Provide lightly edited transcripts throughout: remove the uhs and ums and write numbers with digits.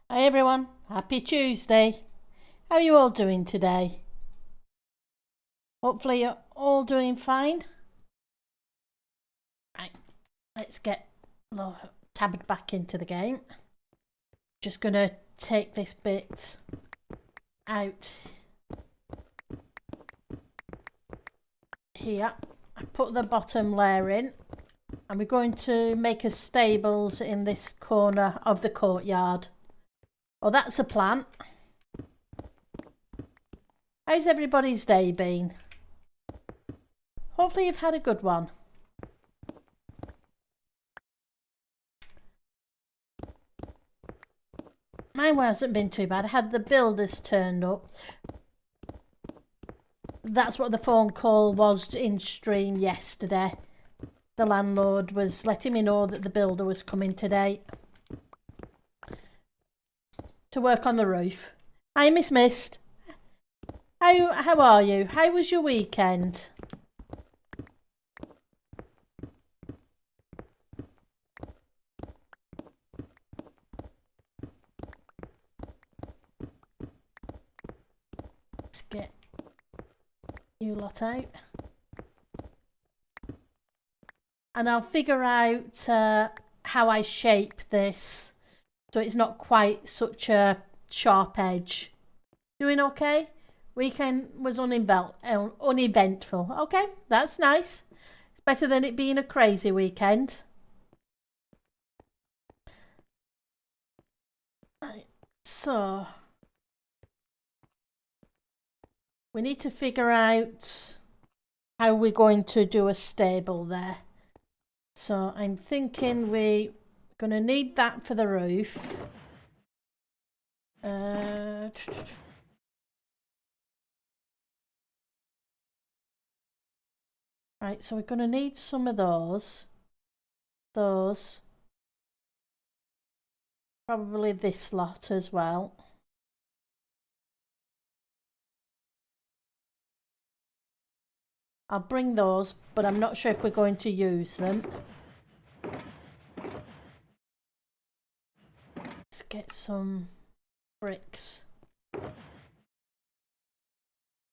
Hi everyone, happy Tuesday. How are you all doing today? Hopefully you're all doing fine. Right, let's get tabbed back into the game. Just gonna take this bit out here. I put the bottom layer in and we're going to make a stables in this corner of the courtyard. Well, that's a plan. How's everybody's day been? Hopefully you've had a good one. Mine hasn't been too bad. I had the builders turned up. That's what the phone call was in stream yesterday. The landlord was letting me know that the builder was coming today to work on the roof. Hi, Miss Mist. How are you? How was your weekend? Let's get you lot out. And I'll figure out how I shape this so it's not quite such a sharp edge. Doing okay? Weekend was uneventful. Okay, that's nice. It's better than it being a crazy weekend. Right, so we need to figure out how we're going to do a stable there. So I'm thinking we're going to need that for the roof. Right, so we're going to need some of those. Probably this lot as well. I'll bring those, but I'm not sure if we're going to use them. Let's get some bricks.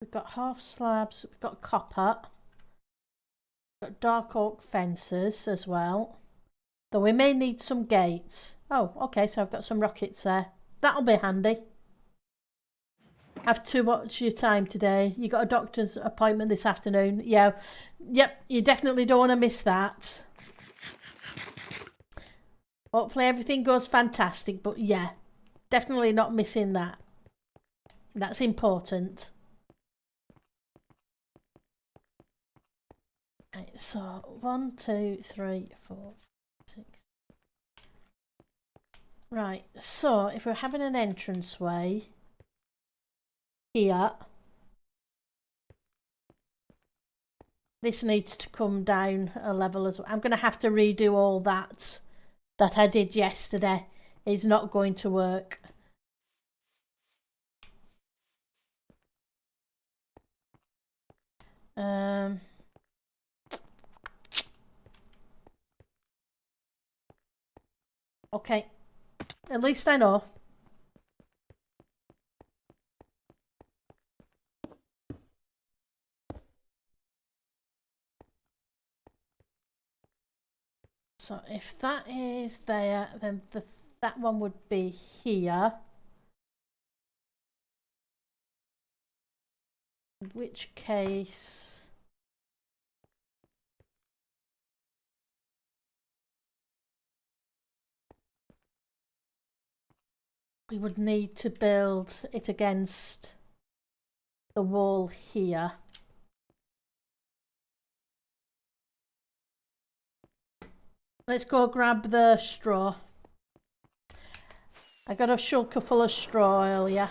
We've got half slabs, we've got copper. We've got dark oak fences as well. Though we may need some gates. Oh, okay, so I've got some rockets there. That'll be handy. Have to watch your time today. You got a doctor's appointment this afternoon. Yeah. Yep, you definitely don't want to miss that. Hopefully everything goes fantastic, but yeah, definitely not missing that. That's important. Right, so 1, 2, 3, 4, 6. Right, so if we're having an entranceway here, this needs to come down a level as well. I'm going to have to redo all that I did yesterday. It's not going to work. Okay, at least I know. So if that is there, then that one would be here. In which case, we would need to build it against the wall here. Let's go grab the straw. I got a shulker full of straw earlier.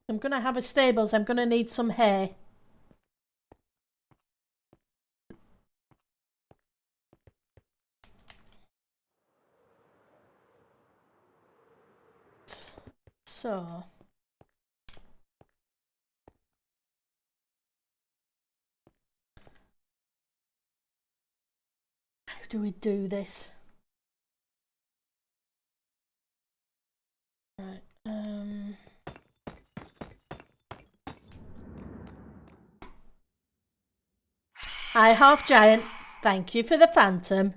I'm going to have a stables. I'm going to need some hay. So do we do this? Right. Hi, half giant. Thank you for the phantom.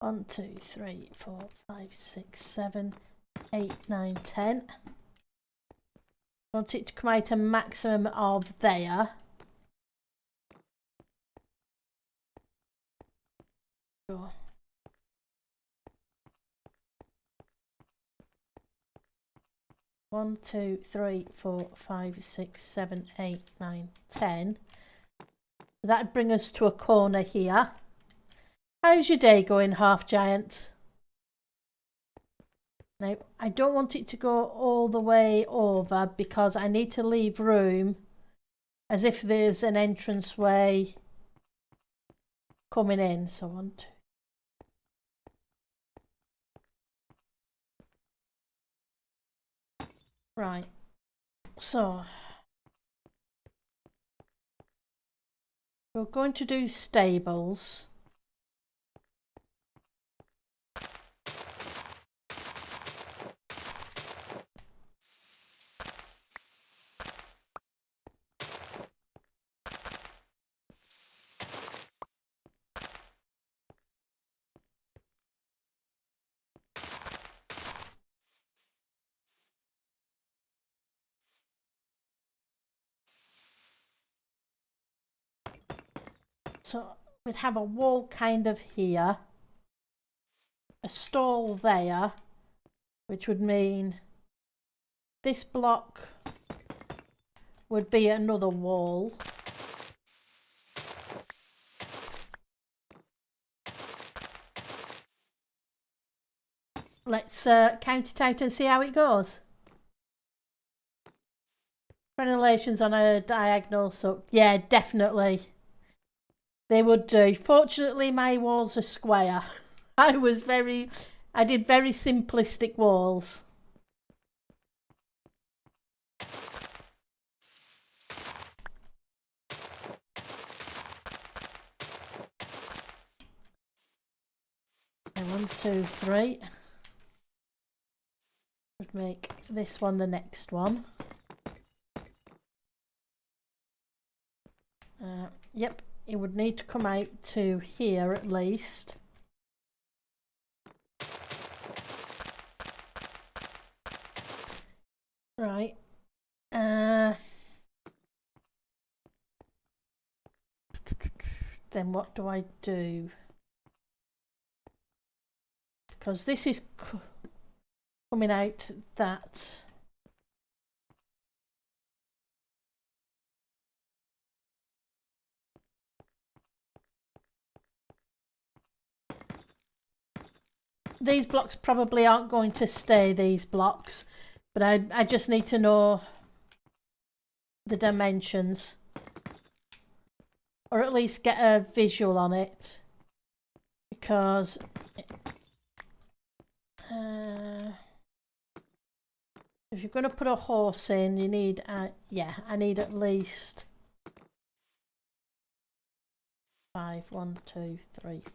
1, 2, 3, 4, 5, 6, 7, 8, 9, 10. Want it to come out a maximum of there. Sure. One, 2, 3, 4, 5, 6, 7, 8, 9, 10. That'd bring us to a corner here. How's your day going, half giant? Now, I don't want it to go all the way over because I need to leave room as if there's an entranceway coming in. So 1, 2. Right. So we're going to do stables. So we'd have a wall kind of here, a stall there, which would mean this block would be another wall. Let's count it out and see how it goes. Crenellations on a diagonal, so yeah, definitely. They would do. Fortunately, my walls are square. I did very simplistic walls. And 1, 2, 3. Would make this one the next one. Yep, it would need to come out to here at least. Right. Then what do I do? Because this is coming out that. These blocks probably aren't going to stay these blocks, but I just need to know the dimensions, or at least get a visual on it, because if you're going to put a horse in, you need yeah, I need at least 5. 1, 2, 3, 4.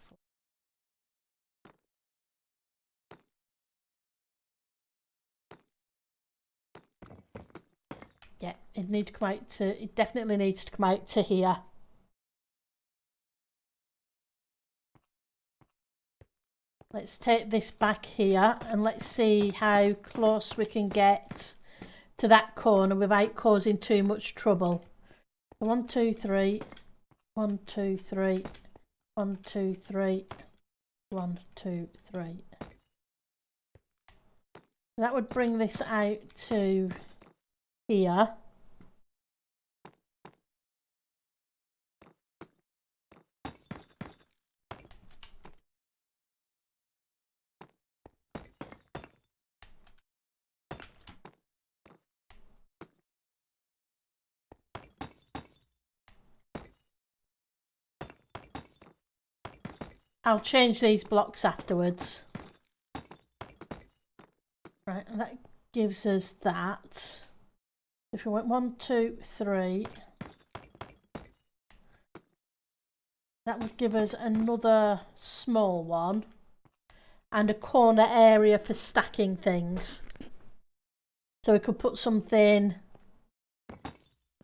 Yeah, it definitely needs to come out to here. Let's take this back here and let's see how close we can get to that corner without causing too much trouble. 1, 2, 3. 1, 2, 3. 1, 2, 3. 1, 2, 3. That would bring this out to here. I'll change these blocks afterwards. Right, and that gives us that. If we went 1, 2, 3. That would give us another small one and a corner area for stacking things. So we could put something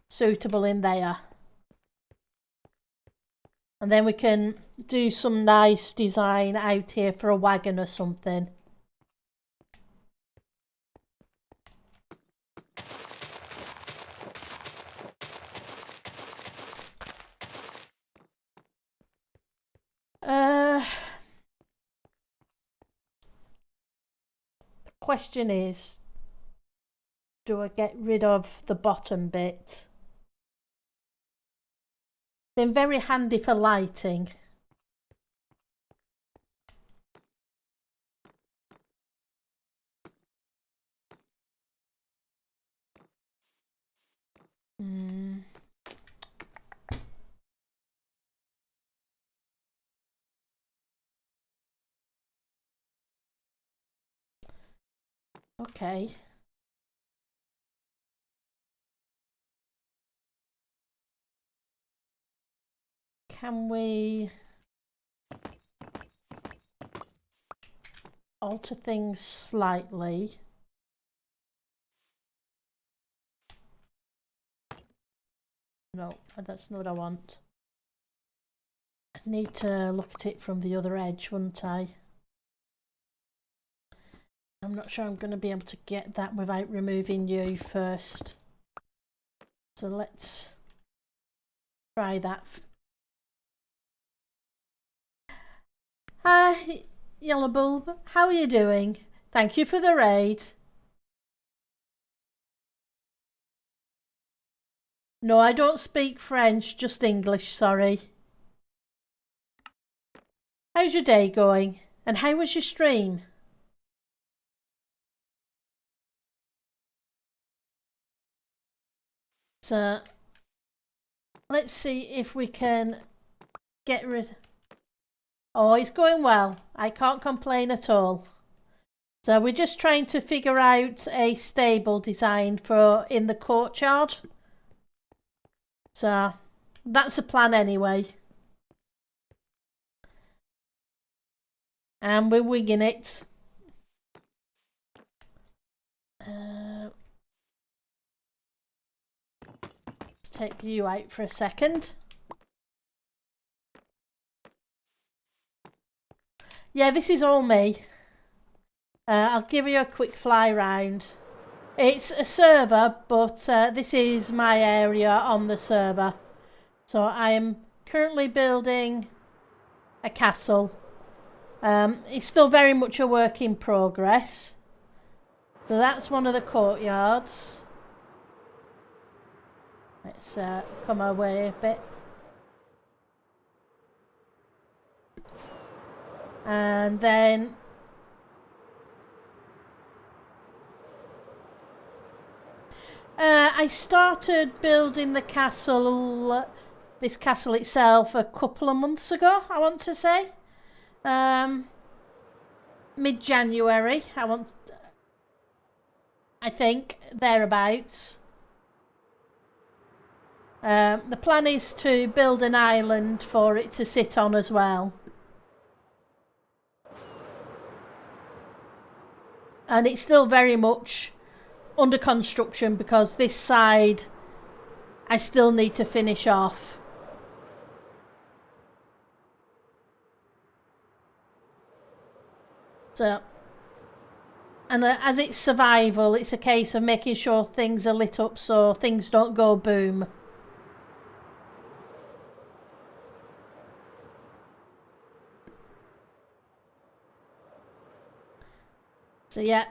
suitable in there. And then we can do some nice design out here for a wagon or something. The question is, do I get rid of the bottom bit? Been very handy for lighting. Okay. Can we alter things slightly? No, that's not what I want. I need to look at it from the other edge, wouldn't I? I'm not sure I'm going to be able to get that without removing you first. So let's try that. Hi, Yellow Bulb. How are you doing? Thank you for the raid. No, I don't speak French, just English, sorry. How's your day going? And how was your stream? So, let's see if we can get rid... Oh, it's going well. I can't complain at all. So we're just trying to figure out a stable design for in the courtyard. So that's a plan anyway. And we're winging it. Let's take you out for a second. Yeah, this is all me. I'll give you a quick fly round. It's a server, but this is my area on the server. So I am currently building a castle. It's still very much a work in progress. So that's one of the courtyards. Let's come away a bit. And then I started building the castle, this castle itself, a couple of months ago, I want to say. Mid-January, I think, thereabouts. The plan is to build an island for it to sit on as well. And it's still very much under construction because this side I still need to finish off. So, and as it's survival, it's a case of making sure things are lit up so things don't go boom. So yeah,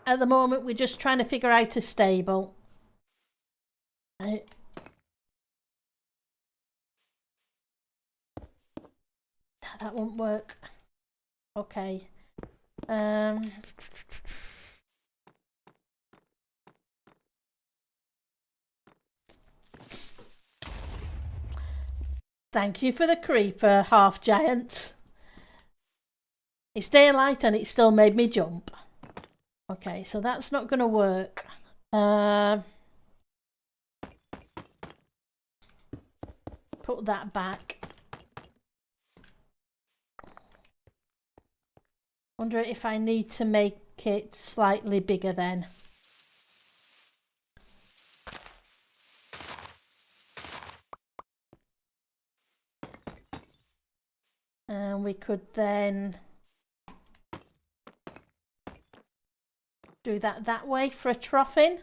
at the moment we're just trying to figure out a stable. Right. That won't work. Okay. Thank you for the creeper, half giant. It's daylight and it still made me jump. Okay, so that's not going to work. Put cut that back. Wonder if I need to make it slightly bigger then. And we could then do that way for a troughing.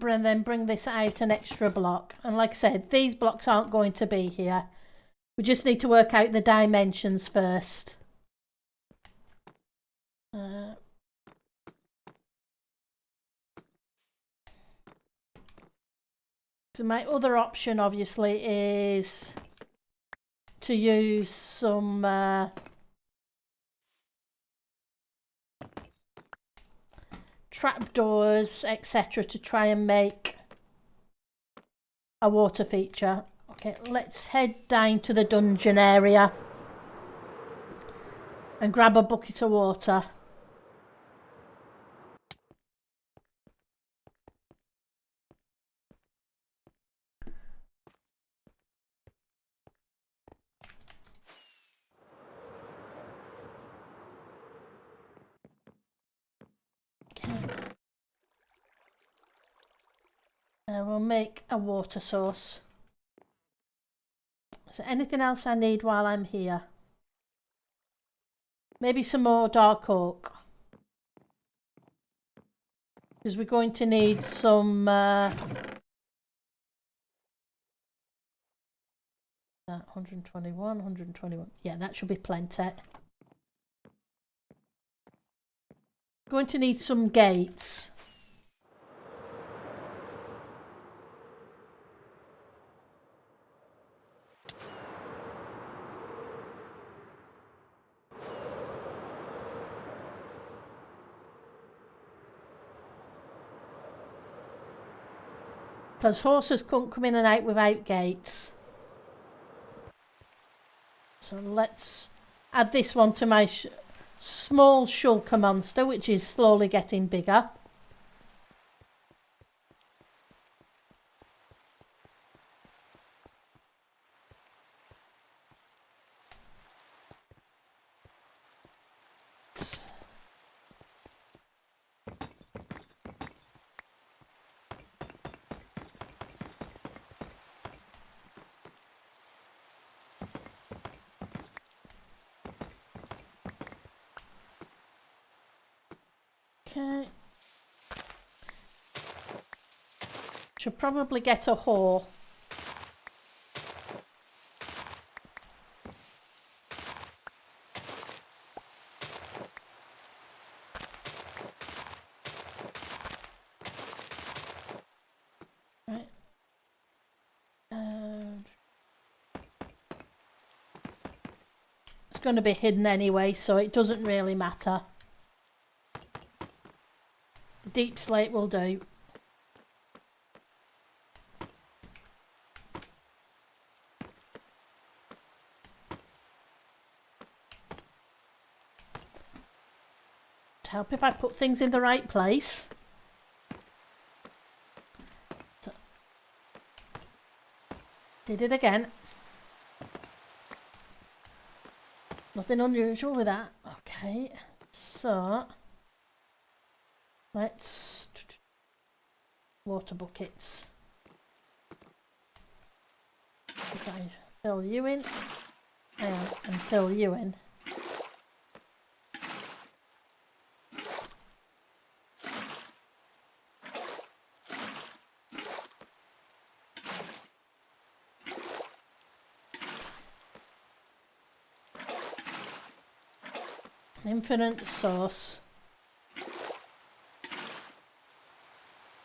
And then bring this out an extra block. And like I said, these blocks aren't going to be here. We just need to work out the dimensions first. So my other option obviously is to use some trapdoors, etc. to try and make a water feature. Okay, let's head down to the dungeon area and grab a bucket of water. We'll make a water source. Is there anything else I need while I'm here? Maybe some more dark oak. Because we're going to need some 121, 121. Yeah, that should be plenty. Going to need some gates. Because horses couldn't come in and out without gates. So let's add this one to my small shulker monster, which is slowly getting bigger. Okay. Should probably get a hoe. Right. It's going to be hidden anyway, so it doesn't really matter. The deep slate will do. Help if I put things in the right place. So, did it again. Nothing unusual with that. Okay, so let's water buckets. If I fill you in and fill you in. Infinite source.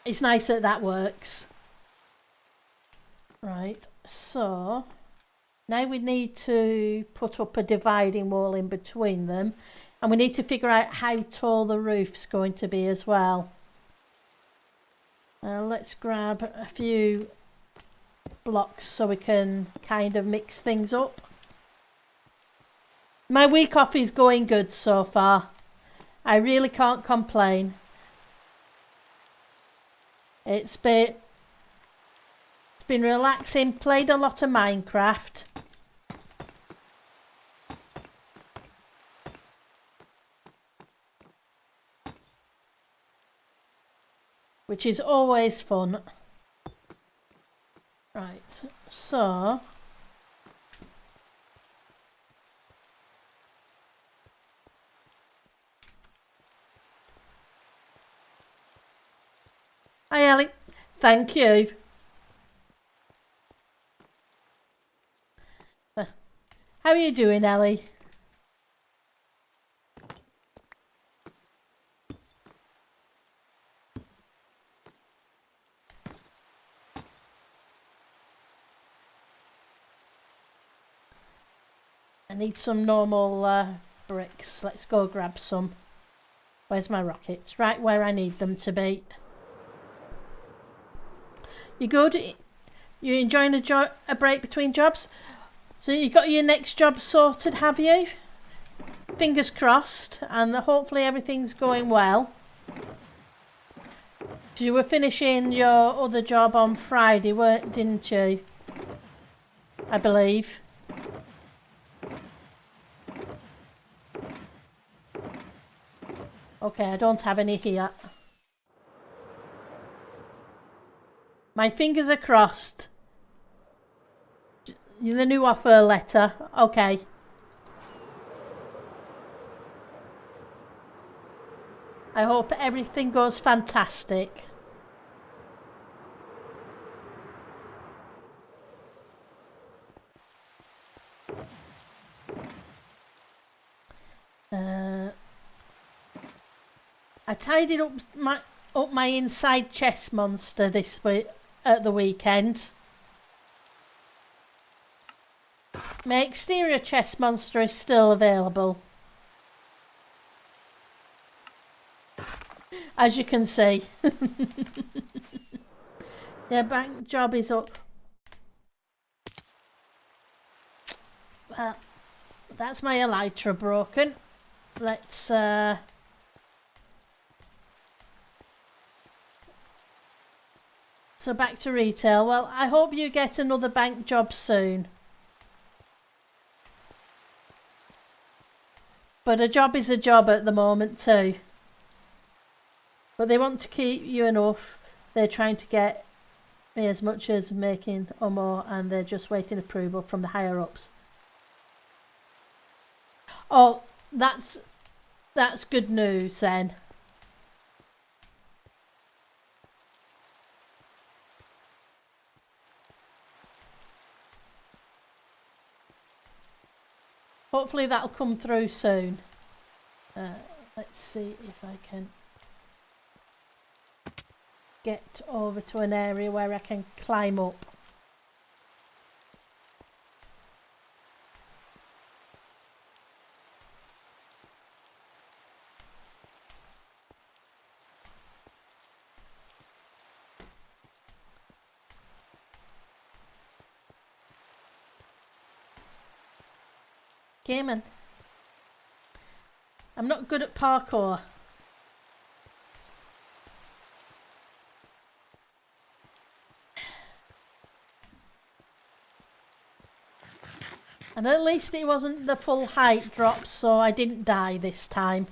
It's nice that that works. Right, so now we need to put up a dividing wall in between them, and we need to figure out how tall the roof's going to be as well. Let's grab a few blocks so we can kind of mix things up. My week off is going good so far. I really can't complain. It's been relaxing, played a lot of Minecraft. Which is always fun. Right, so hi Ellie, thank you. How are you doing, Ellie? I need some normal bricks. Let's go grab some. Where's my rockets? Right where I need them to be. You good? You enjoying a break between jobs? So you got your next job sorted, have you? Fingers crossed, and hopefully everything's going well. You were finishing your other job on Friday, didn't you? I believe. Okay, I don't have any here. My fingers are crossed. The new offer letter. Okay. I hope everything goes fantastic. I tidied up my inside chest monster this week at the weekend. My exterior chest monster is still available, as you can see. Yeah, bank job is up. Well, that's my elytra broken. Let's so back to retail. Well, I hope you get another bank job soon. But a job is a job at the moment too. But they want to keep you enough. They're trying to get me as much as making or more, and they're just waiting approval from the higher ups. Oh, that's good news then. Hopefully that'll come through soon. Let's see if I can get over to an area where I can climb up. Game on. I'm not good at parkour. And at least it wasn't the full height drop, so I didn't die this time.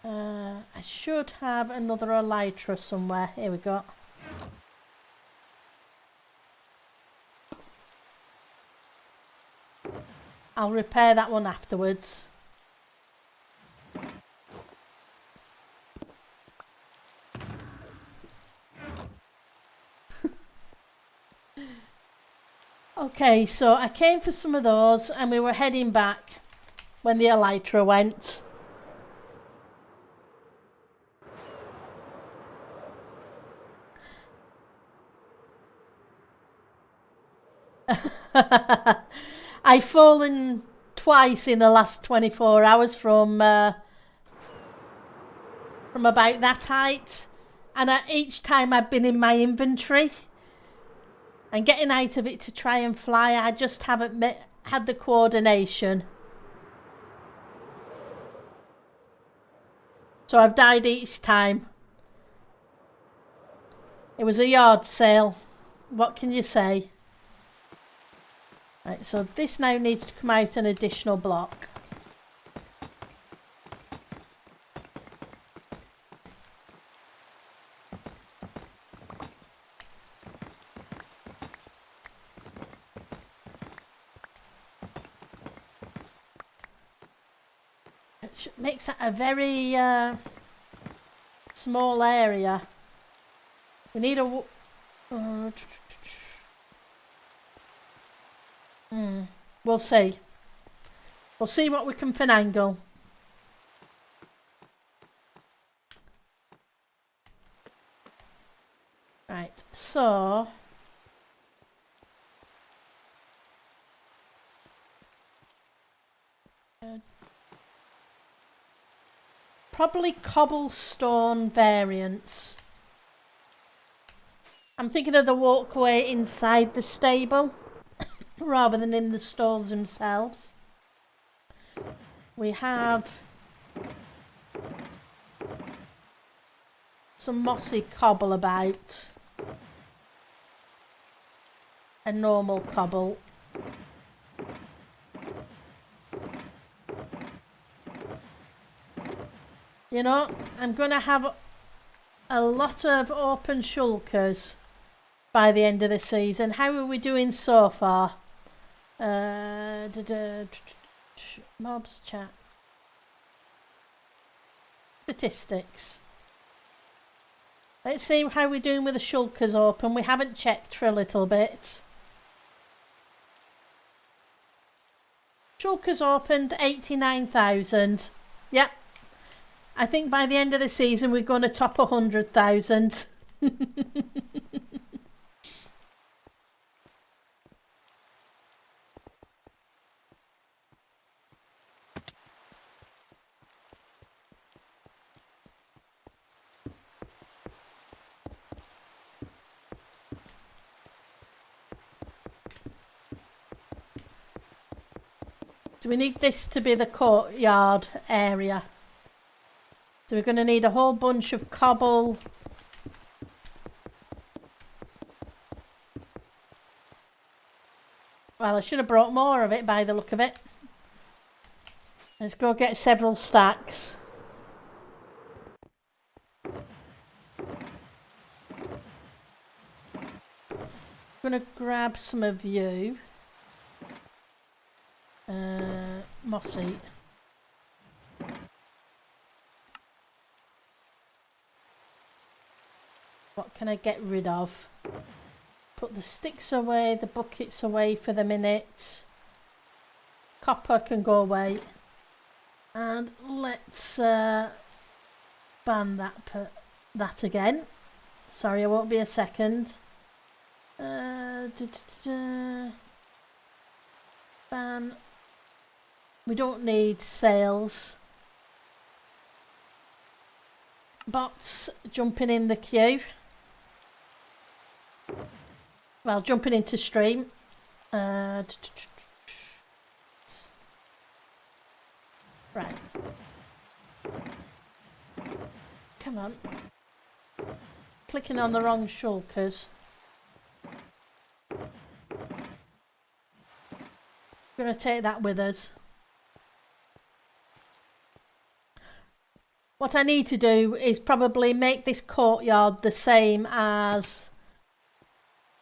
I should have another elytra somewhere. Here we go. I'll repair that one afterwards. Okay, so I came for some of those and we were heading back when the elytra went. I've fallen twice in the last 24 hours from about that height, and each time I've been in my inventory and getting out of it to try and fly. I just haven't had the coordination. So I've died each time. It was a yard sale. What can you say? Right, so this now needs to come out an additional block. It makes it a very small area. We need a... We'll see. We'll see what we can finagle. Right, so... probably cobblestone variants. I'm thinking of the walkway inside the stable rather than in the stalls themselves. We have some mossy cobble about. A normal cobble. You know, I'm going to have a lot of open shulkers by the end of the season. How are we doing so far? Mobs chat. Statistics. Let's see how we're doing with the shulkers open. We haven't checked for a little bit. Shulkers opened 89,000. Yep. I think by the end of the season we're going to top 100,000. So we need this to be the courtyard area. So we're going to need a whole bunch of cobble. Well, I should have brought more of it by the look of it. Let's go get several stacks. I'm going to grab some of you. Mossy. What can I get rid of? Put the sticks away, the buckets away for the minute. Copper can go away. And let's ban that again. Sorry, I won't be a second. Ban. We don't need sales. Bots jumping in the queue. Well, jumping into stream. Right. Come on. Clicking on the wrong shulkers. Gonna take that with us. What I need to do is probably make this courtyard the same as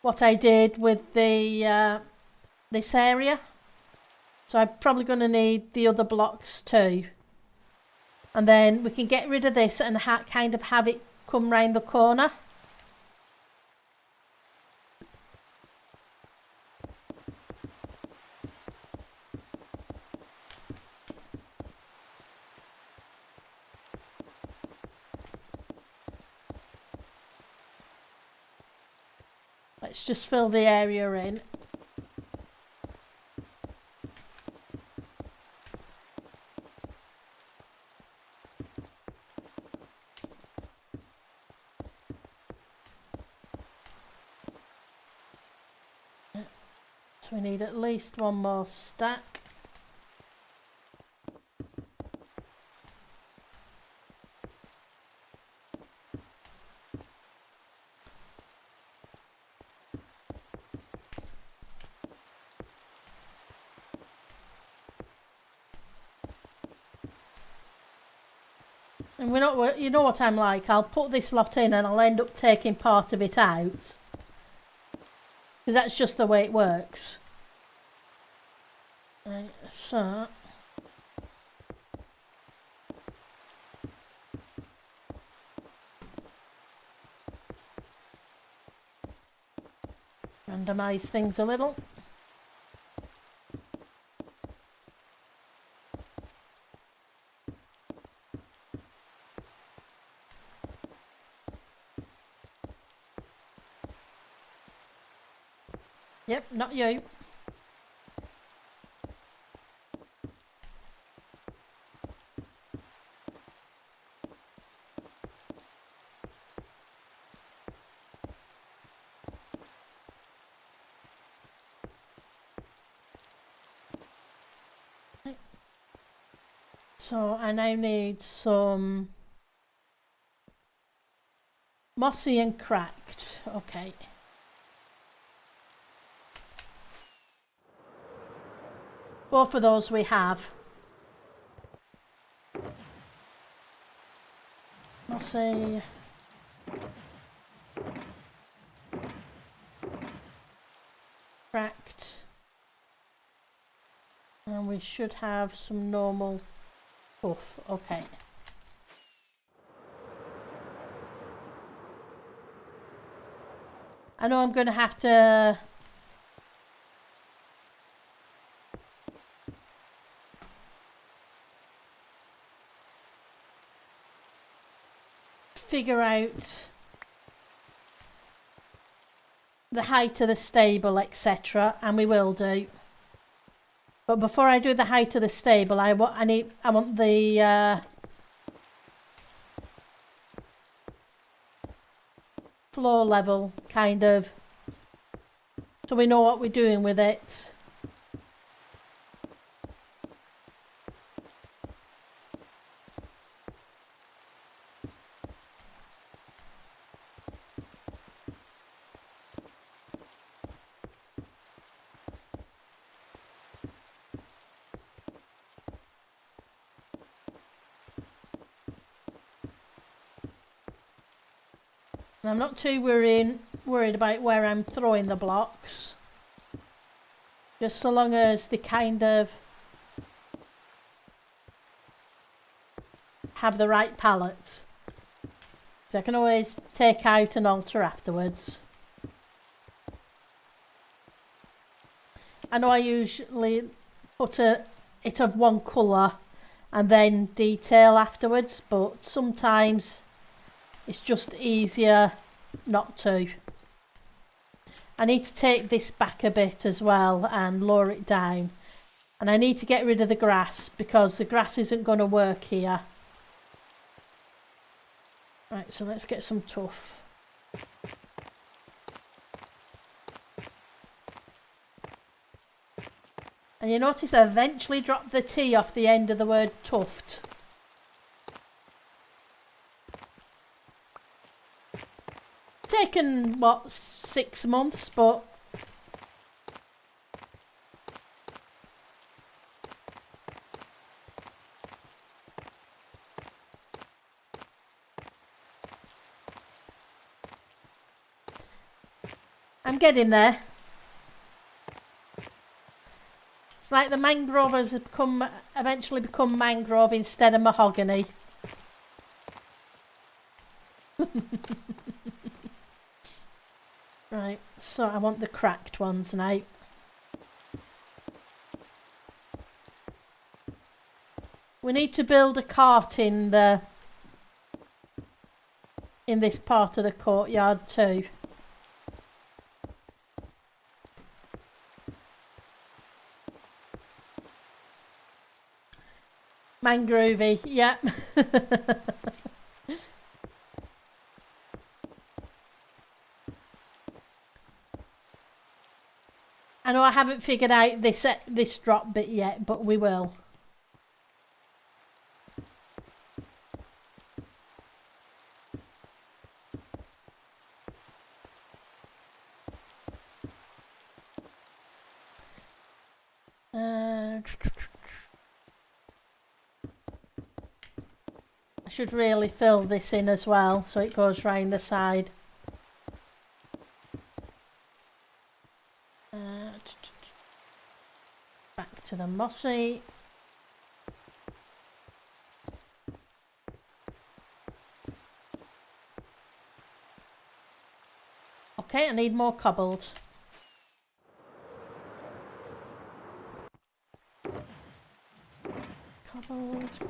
what I did with the this area. So I'm probably going to need the other blocks too. And then we can get rid of this and kind of have it come round the corner. Let's just fill the area in. So we need at least one more stack. And we're not, you know what I'm like, I'll put this lot in and I'll end up taking part of it out. Because that's just the way it works. Right, so... randomise things a little. Yep, not you. So I now need some mossy and cracked. Okay. Both of those we have. Mossy. Cracked. And we should have some normal puff. Okay. I know I'm going to have to figure out the height of the stable, etc., and we will do. But before I do the height of the stable, I want the floor level kind of, so we know what we're doing with it. And I'm not too worried about where I'm throwing the blocks. Just so long as they kind of have the right palette. So I can always take out and alter afterwards. I know I usually put it of one colour and then detail afterwards, but sometimes it's just easier not to. I need to take this back a bit as well and lower it down. And I need to get rid of the grass because the grass isn't going to work here. Right, so let's get some tuff. And you notice I eventually dropped the T off the end of the word tuft. Taken, what, 6 months, but I'm getting there. It's like the mangrove has eventually become mangrove instead of mahogany. Right, so I want the cracked ones now. We need to build a cart in this part of the courtyard too. Mangrovey, yeah. I know I haven't figured out this drop bit yet, but we will. I should really fill this in as well so it goes round the side. Back to the mossy. Okay, I need more cobbled.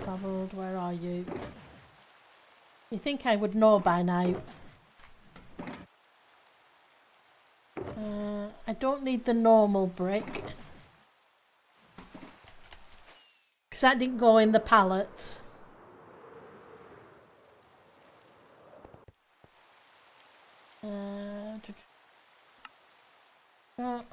Cobbled, where are you? You think I would know by now. I don't need the normal brick. Because that didn't go in the pallets. Oh.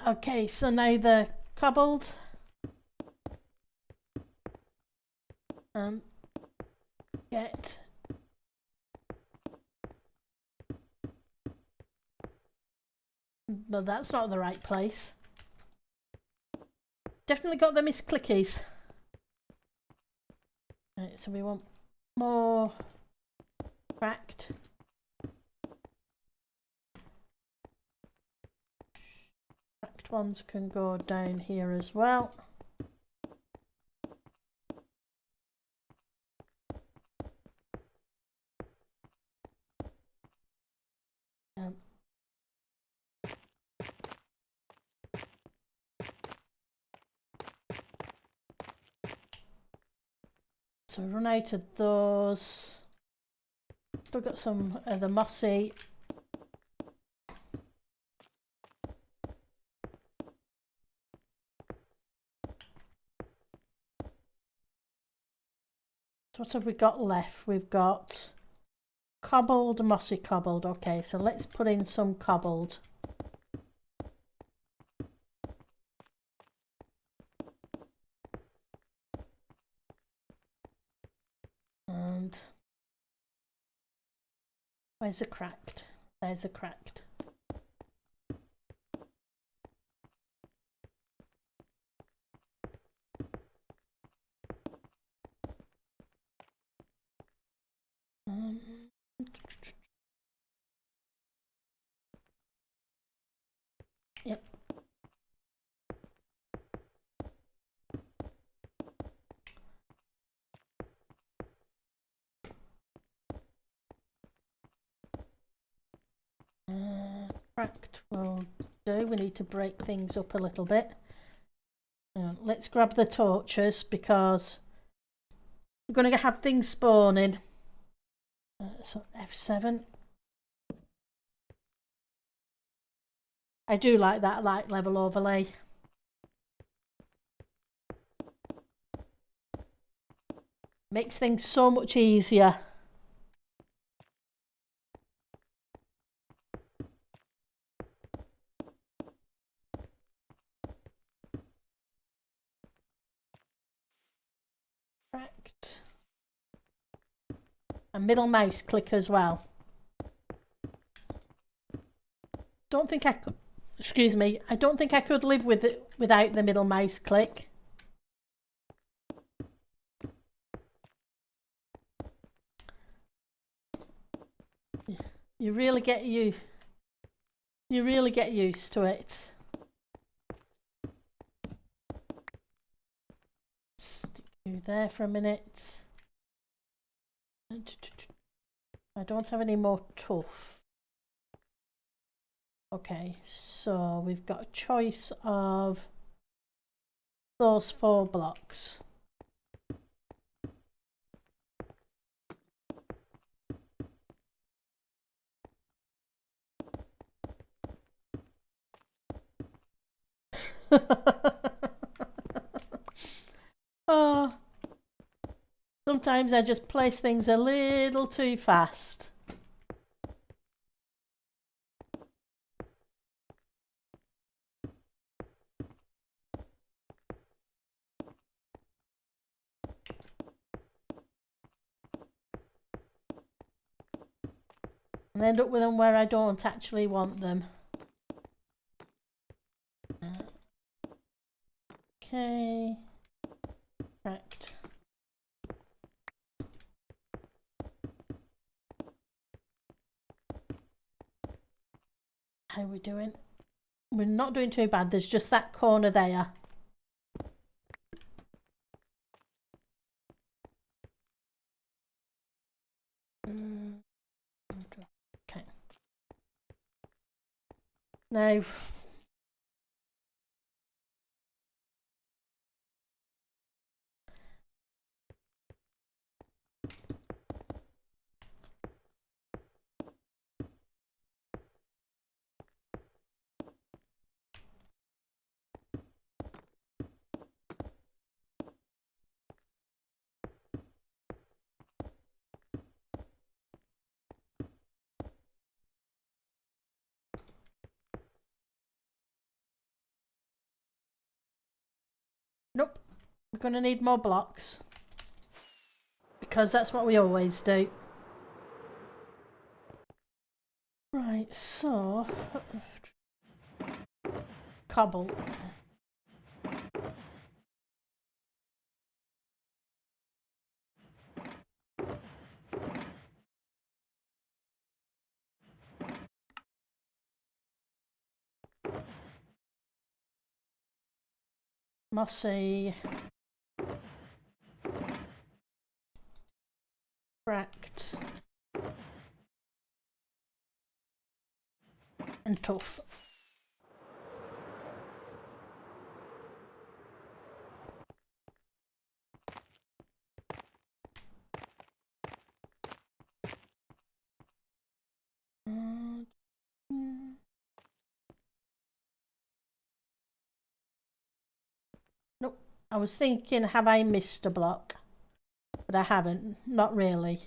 Okay, so now the cobbled. Get. No, that's not the right place. Definitely got the misclickies. Right, so we want more cracked. Cracked ones can go down here as well. So run out of those. Still got some of the mossy. So what have we got left? We've got cobbled, mossy cobbled. Okay, so let's put in some cobbled. And where's the cracked? There's a cracked. Yep. Cracked will do. We need to break things up a little bit. Let's grab the torches because we're going to have things spawning. So F7. I do like that light level overlay. Makes things so much easier. Correct. And middle mouse click as well. Don't think I could, excuse me, I don't think I could live with it without the middle mouse click. You really get used to it. Stick you there for a minute. I don't have any more tuff. Okay, so we've got a choice of those 4 blocks. Oh, sometimes I just place things a little too fast. And end up with them where I don't actually want them. Okay. Right. How are we doing? We're not doing too bad. There's just that corner there. Okay. Now, nope. We're going to need more blocks. Because that's what we always do. Right, so... Cobble. Mossy. Cracked. And tough. Nope. I was thinking, have I missed a block? But I haven't. Not really.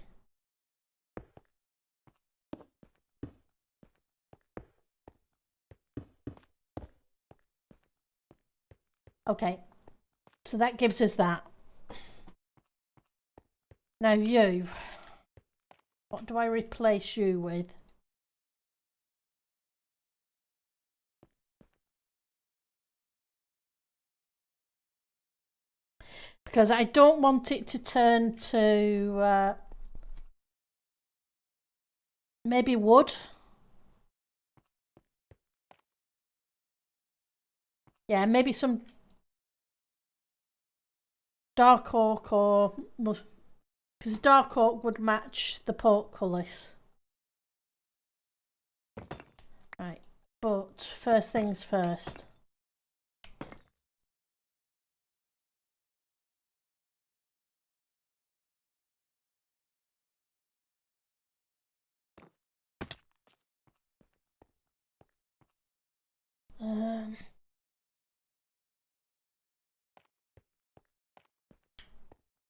Okay. So that gives us that. Now you. What do I replace you with? Because I don't want it to turn to maybe wood. Yeah, maybe some dark oak or... Because dark oak would match the portcullis. Right, but first things first.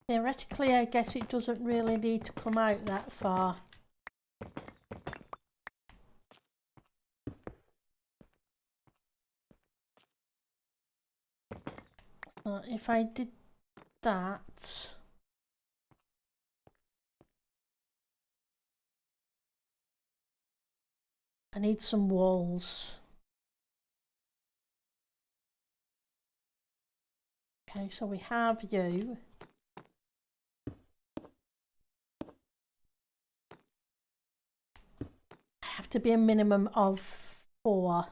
Theoretically, I guess it doesn't really need to come out that far. So if I did that... I need some walls. Okay, so we have you. I have to be a minimum of 4.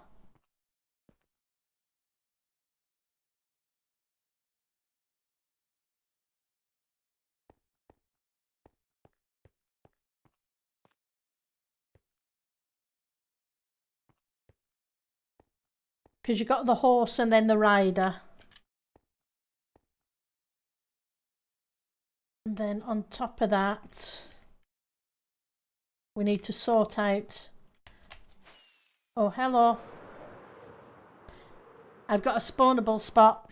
Because you got the horse and then the rider. And then on top of that, we need to sort out... Oh, hello. I've got a spawnable spot.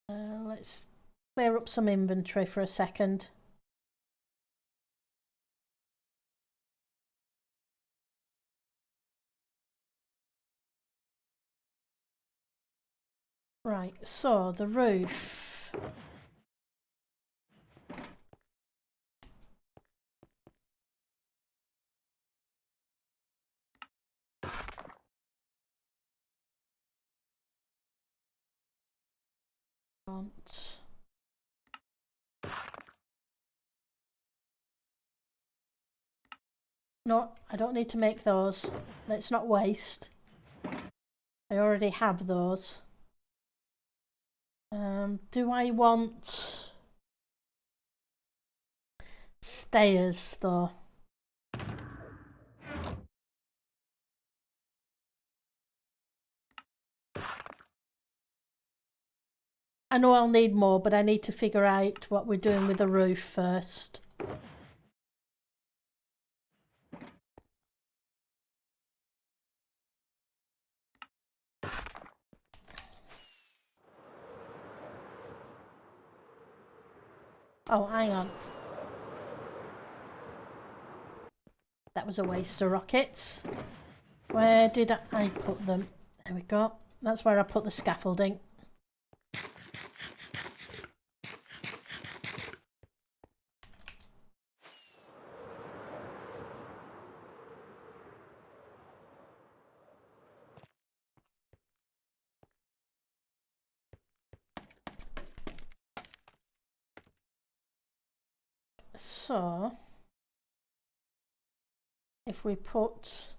Let's clear up some inventory for a second. Right, so the roof. No, I don't need to make those. Let's not waste. I already have those. Do I want stairs though? I know I'll need more, but I need to figure out what we're doing with the roof first. Oh, hang on. That was a waste of rockets. Where did I put them? There we go. That's where I put the scaffolding. So, if we put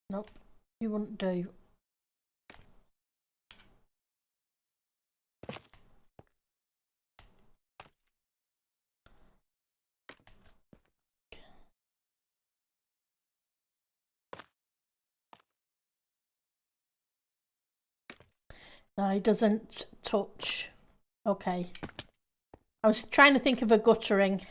nope, you wouldn't do. No, it doesn't touch. Okay. I was trying to think of a guttering.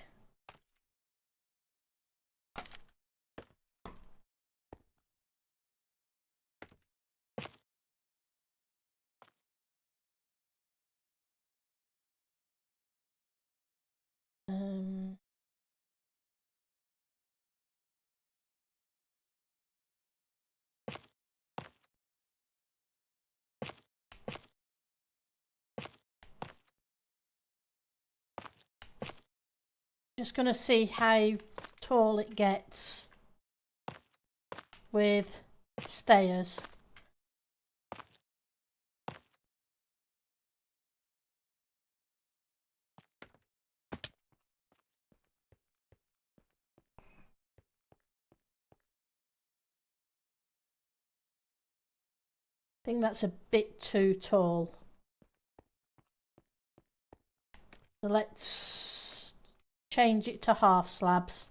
Just going to see how tall it gets with stairs. I think that's a bit too tall. So let's change it to half slabs.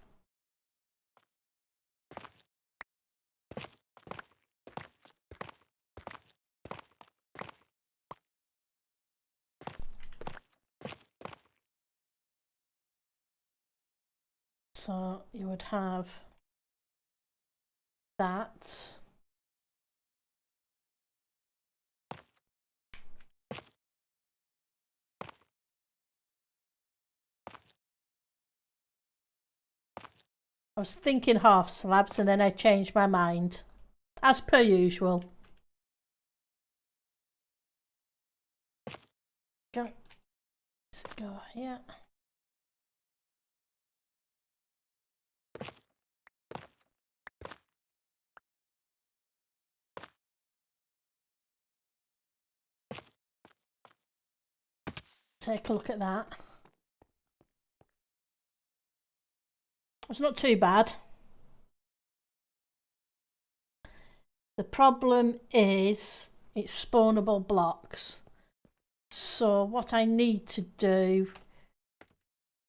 So you would have that. I was thinking half slabs and then I changed my mind, as per usual. Let's go here. Take a look at that. It's not too bad. The problem is it's spawnable blocks. So what I need to do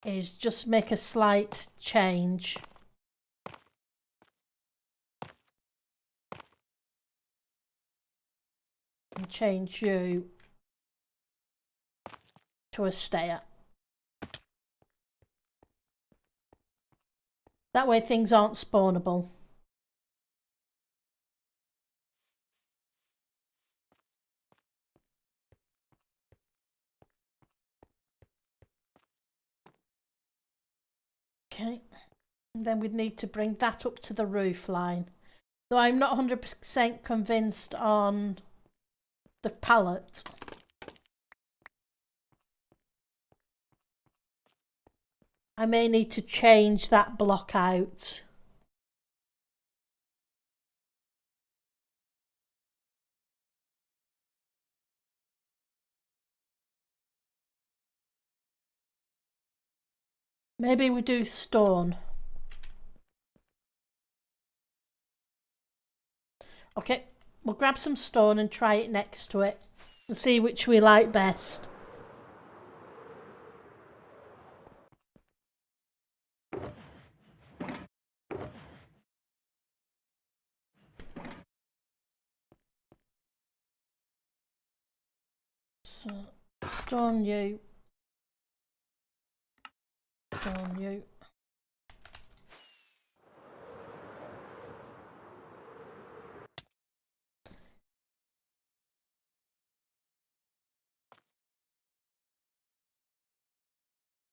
is just make a slight change. And change you to a stayer. That way things aren't spawnable. Okay, and then we'd need to bring that up to the roof line. Though I'm not 100% convinced on the pallet. I may need to change that block out. Maybe we do stone. Okay, we'll grab some stone and try it next to it and see which we like best. So, stone you. Stone you.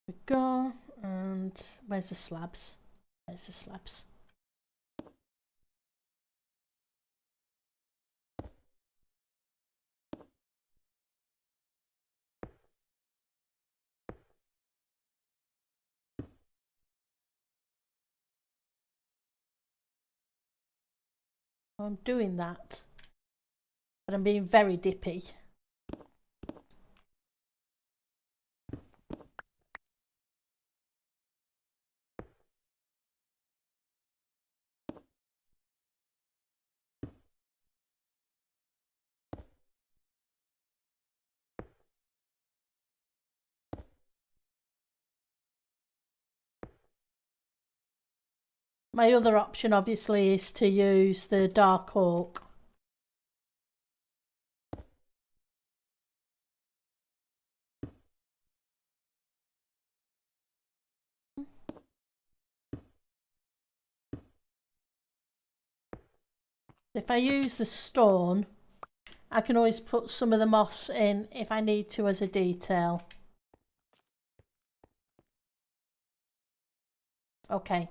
We go, and where's the slabs? There's the slabs. I'm doing that, but I'm being very dippy. My other option obviously is to use the dark oak. If I use the stone, I can always put some of the moss in if I need to as a detail. Okay.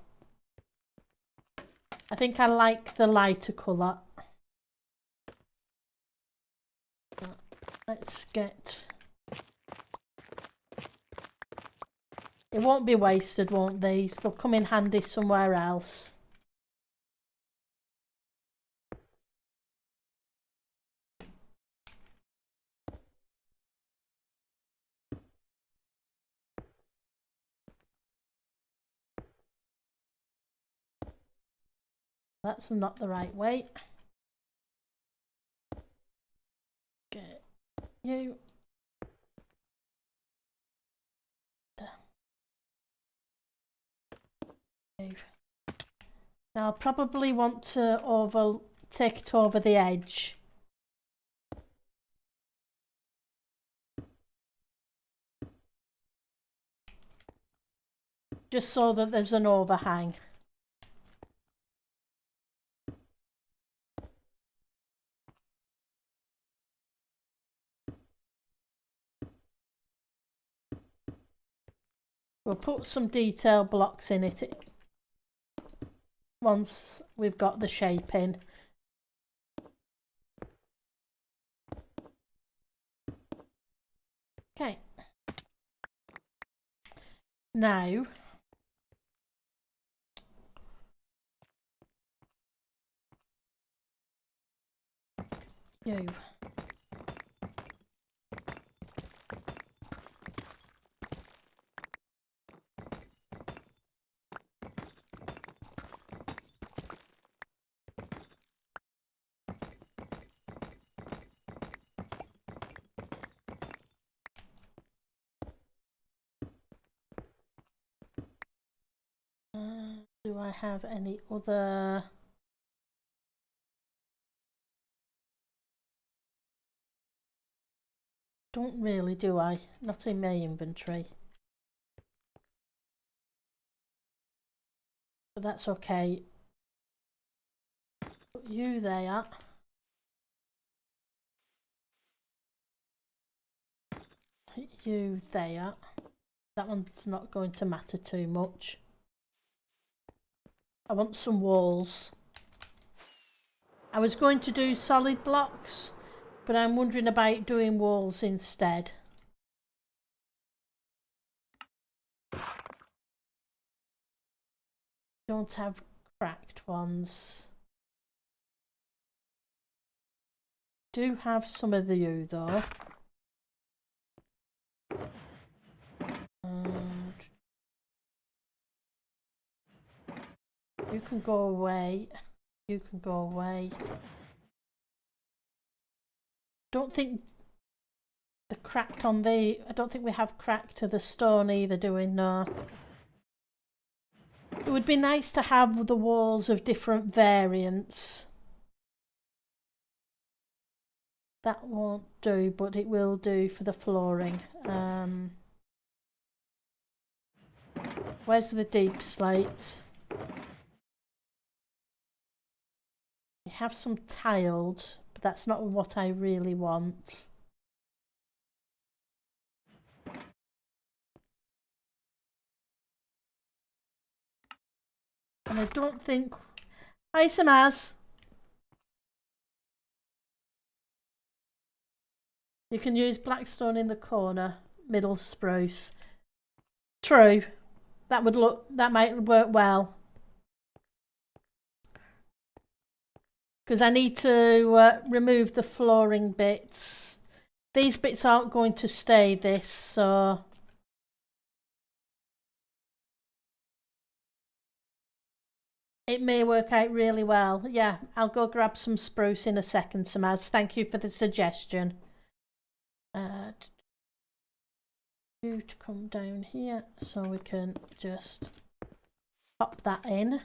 I think I like the lighter colour. Let's get... It won't be wasted, won't these? They'll come in handy somewhere else. That's not the right way. Get you. Now I probably want to take it over the edge. Just so that there's an overhang. We'll put some detail blocks in it once we've got the shape in. Okay. Now, you. Do I have any other... Don't really, do I? Not in my inventory. But that's okay. Put you there. Put you there. That one's not going to matter too much. I want some walls. I was going to do solid blocks, but I'm wondering about doing walls instead. Don't have cracked ones. Do have some of you though. You can go away. You can go away. Don't think the cracked on the... I don't think we have cracked to the stone either, do we? No. It would be nice to have the walls of different variants. That won't do, but it will do for the flooring. Where's the deep slate? We have some tiled, but that's not what I really want. And I don't think... Hi, Samaz. You can use blackstone in the corner, middle spruce. True. That would look... That might work well. Because I need to remove the flooring bits. These bits aren't going to stay this, so... It may work out really well. Yeah, I'll go grab some spruce in a second, Samaz. Thank you for the suggestion. You to come down here so we can just pop that in.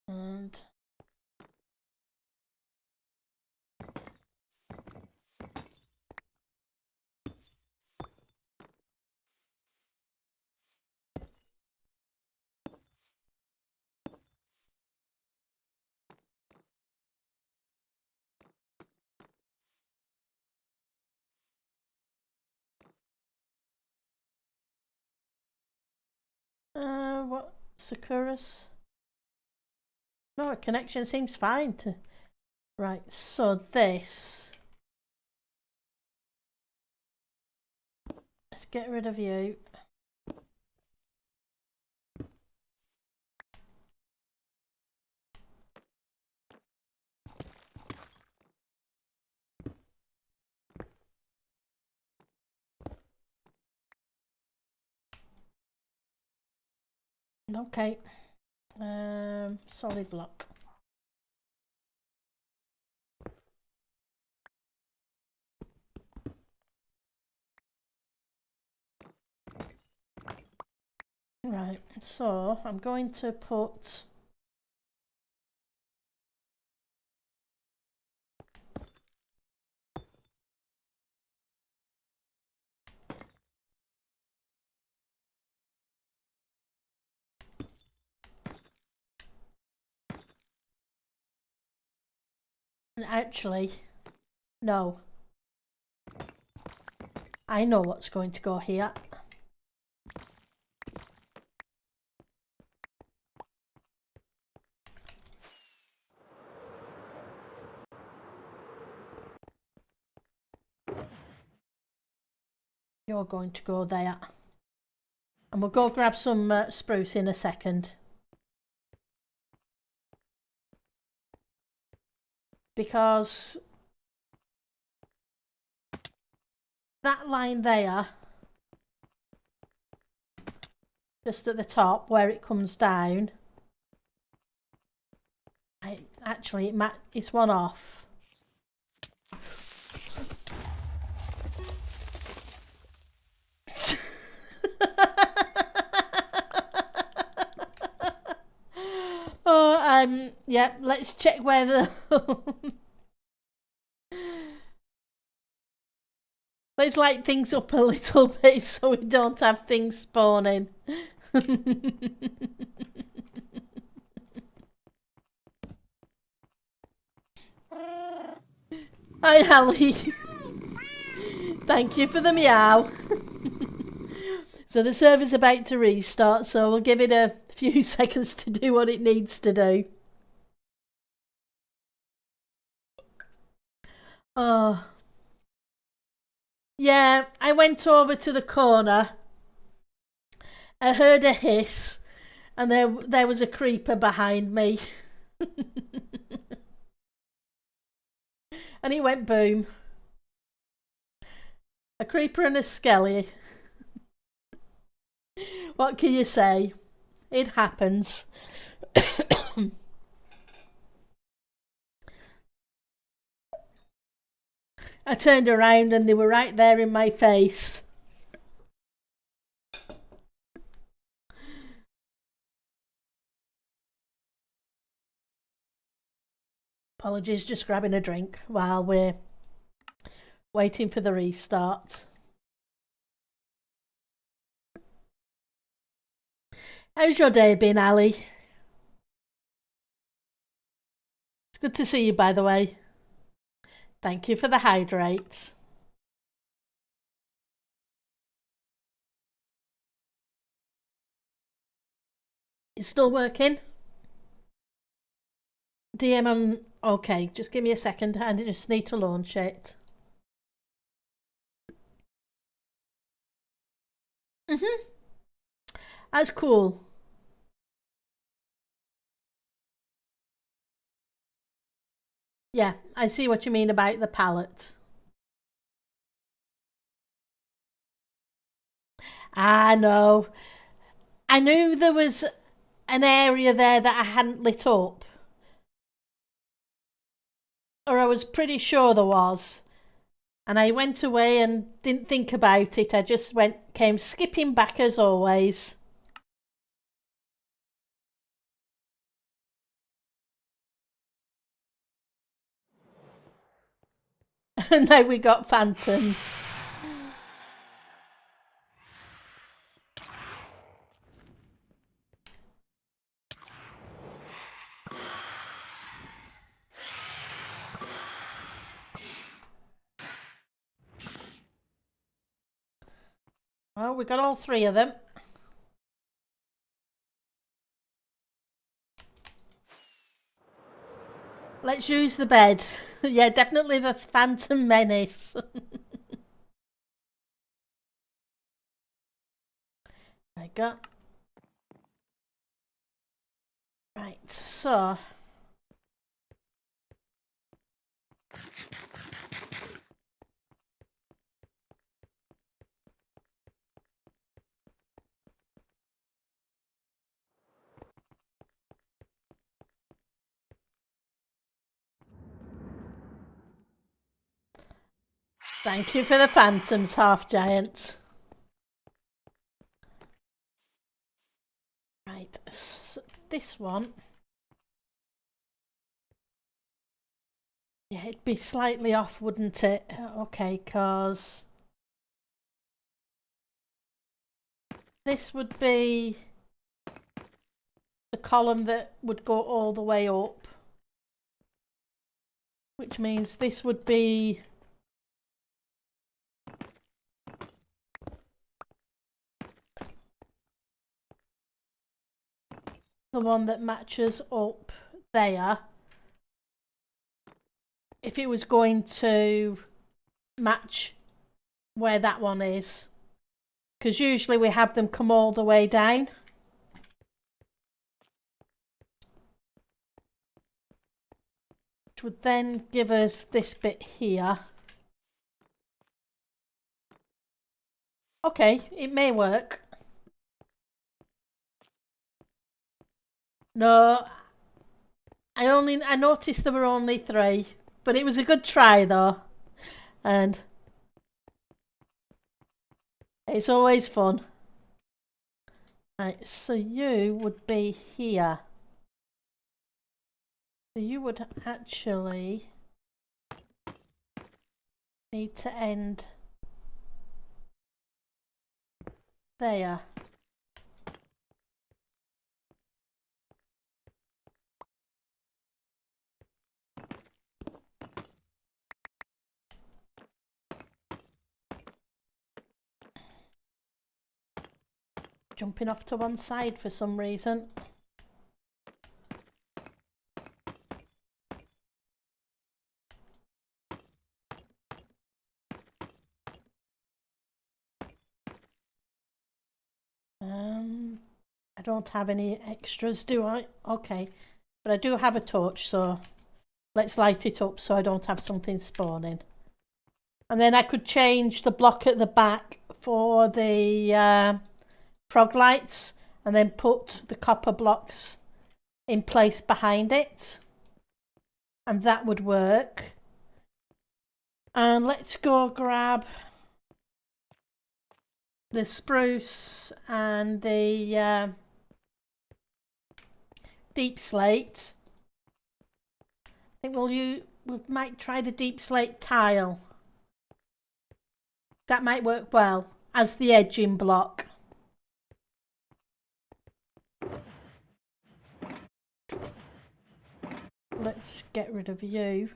And what? Sakuras? No, connection seems fine to... Right, so this... Let's get rid of you. Okay. Solid block. Right, so I'm going to put... Actually, no. I know what's going to go here. You're going to go there. And we'll go grab some spruce in a second. Because that line there, just at the top where it comes down, actually it's one off. Yeah, let's check where the... Let's light things up a little bit so we don't have things spawning. Hi, Ali. Thank you for the meow. So the server's about to restart, so we'll give it a few seconds to do what it needs to do. Oh. Yeah, I went over to the corner. I heard a hiss, and there was a creeper behind me. And it went boom. A creeper and a skelly. What can you say? It happens. I turned around and they were right there in my face. Apologies, just grabbing a drink while we're waiting for the restart. How's your day been, Ali? It's good to see you, by the way. Thank you for the hydrates. It's still working? DM on... Okay, just give me a second. I just need to launch it. That's cool. Yeah, I see what you mean about the palette. I know. I knew there was an area there that I hadn't lit up. Or I was pretty sure there was. And I went away and didn't think about it. I just came skipping back as always. And now we got phantoms. Well, we got all three of them. Let's use the bed. Yeah, definitely the Phantom Menace. I got. Right, so. Thank you for the phantoms, half giant. Right, so this one. Yeah, it'd be slightly off, wouldn't it? Okay, cause this would be the column that would go all the way up, which means this would be the one that matches up there. If it was going to match where that one is, because usually we have them come all the way down. Which would then give us this bit here. Okay, it may work. No, I noticed there were only three, but it was a good try though, and it's always fun. Right, so you would be here. So you would actually need to end there. Jumping off to one side for some reason. I don't have any extras, do I? Okay, but I do have a torch, so let's light it up so I don't have something spawning. And then I could change the block at the back for the frog lights and then put the copper blocks in place behind it. And that would work. And let's go grab the spruce and the deep slate. I think we might try the deep slate tile. That might work well as the edging block. Let's get rid of you.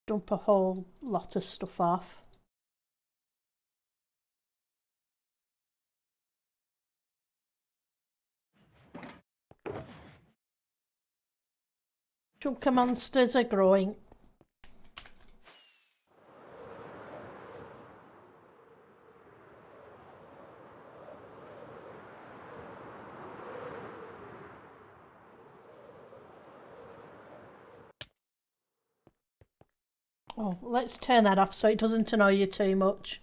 Dump a whole lot of stuff off. Chunker monsters are growing. Oh, let's turn that off so it doesn't annoy you too much.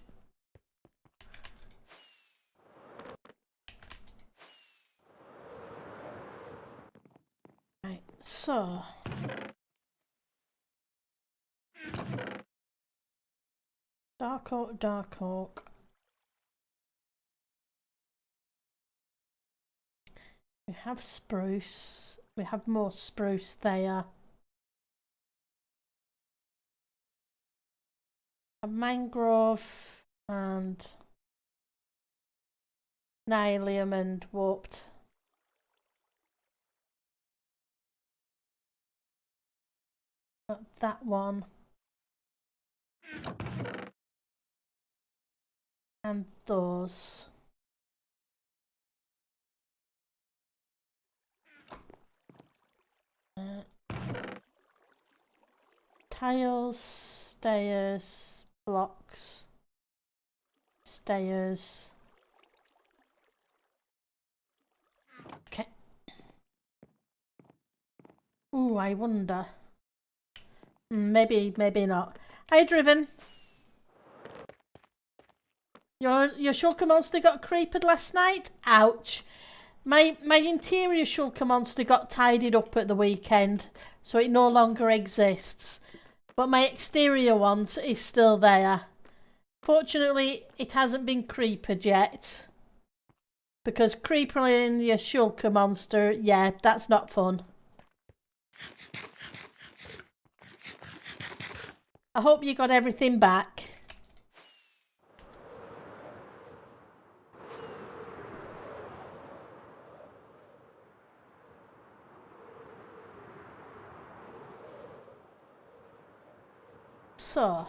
Right, so dark oak, dark oak. We have spruce. We have more spruce there. A mangrove and nylium and warped. Not that one. And those. Tiles, stairs, blocks, stairs. Okay. Ooh, I wonder. Maybe not. Hi, Driven. Your shulker monster got creepered last night? Ouch. My interior shulker monster got tidied up at the weekend, so it no longer exists. But my exterior ones is still there. Fortunately, it hasn't been creepered yet. Because creeping your shulker monster, yeah, that's not fun. I hope you got everything back. So,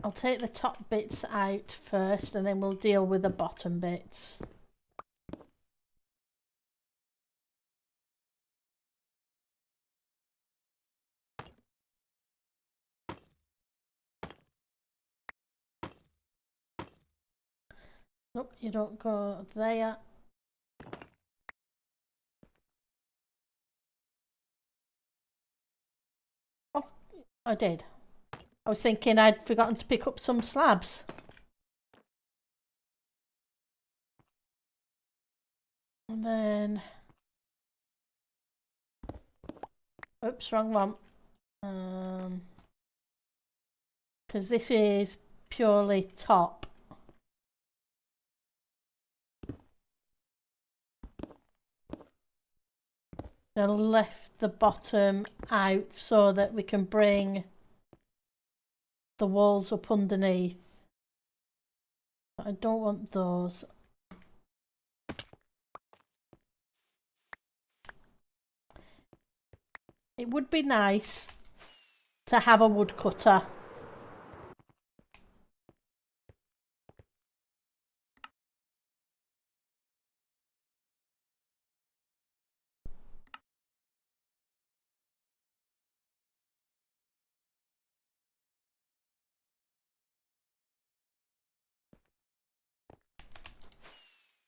I'll take the top bits out first and then we'll deal with the bottom bits. Nope, you don't go there. Oh, I did. I was thinking I'd forgotten to pick up some slabs. And then... Oops, wrong one. Because this is purely top. Then lift the bottom out so that we can bring the walls up underneath. But I don't want those. It would be nice to have a woodcutter.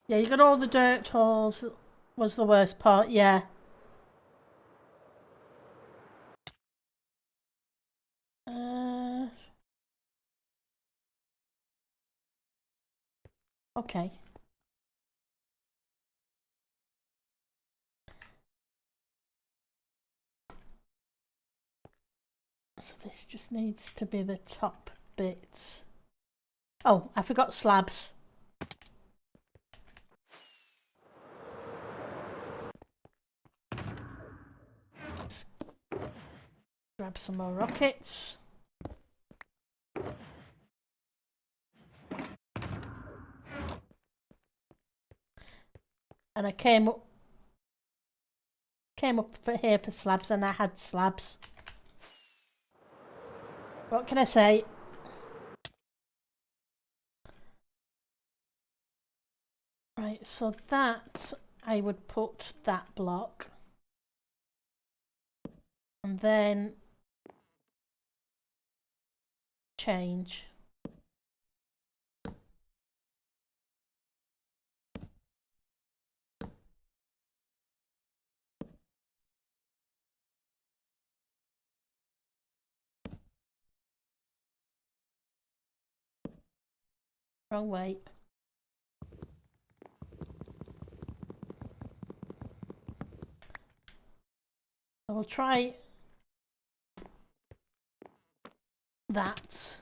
Yeah, you got all the dirt holes was the worst part, yeah. Okay. So this just needs to be the top bit. Oh, I forgot slabs. Let's grab some more rockets. And I came up for here for slabs, and I had slabs. What can I say? Right, so that I would put that block, and then change. Wrong way. I will try that.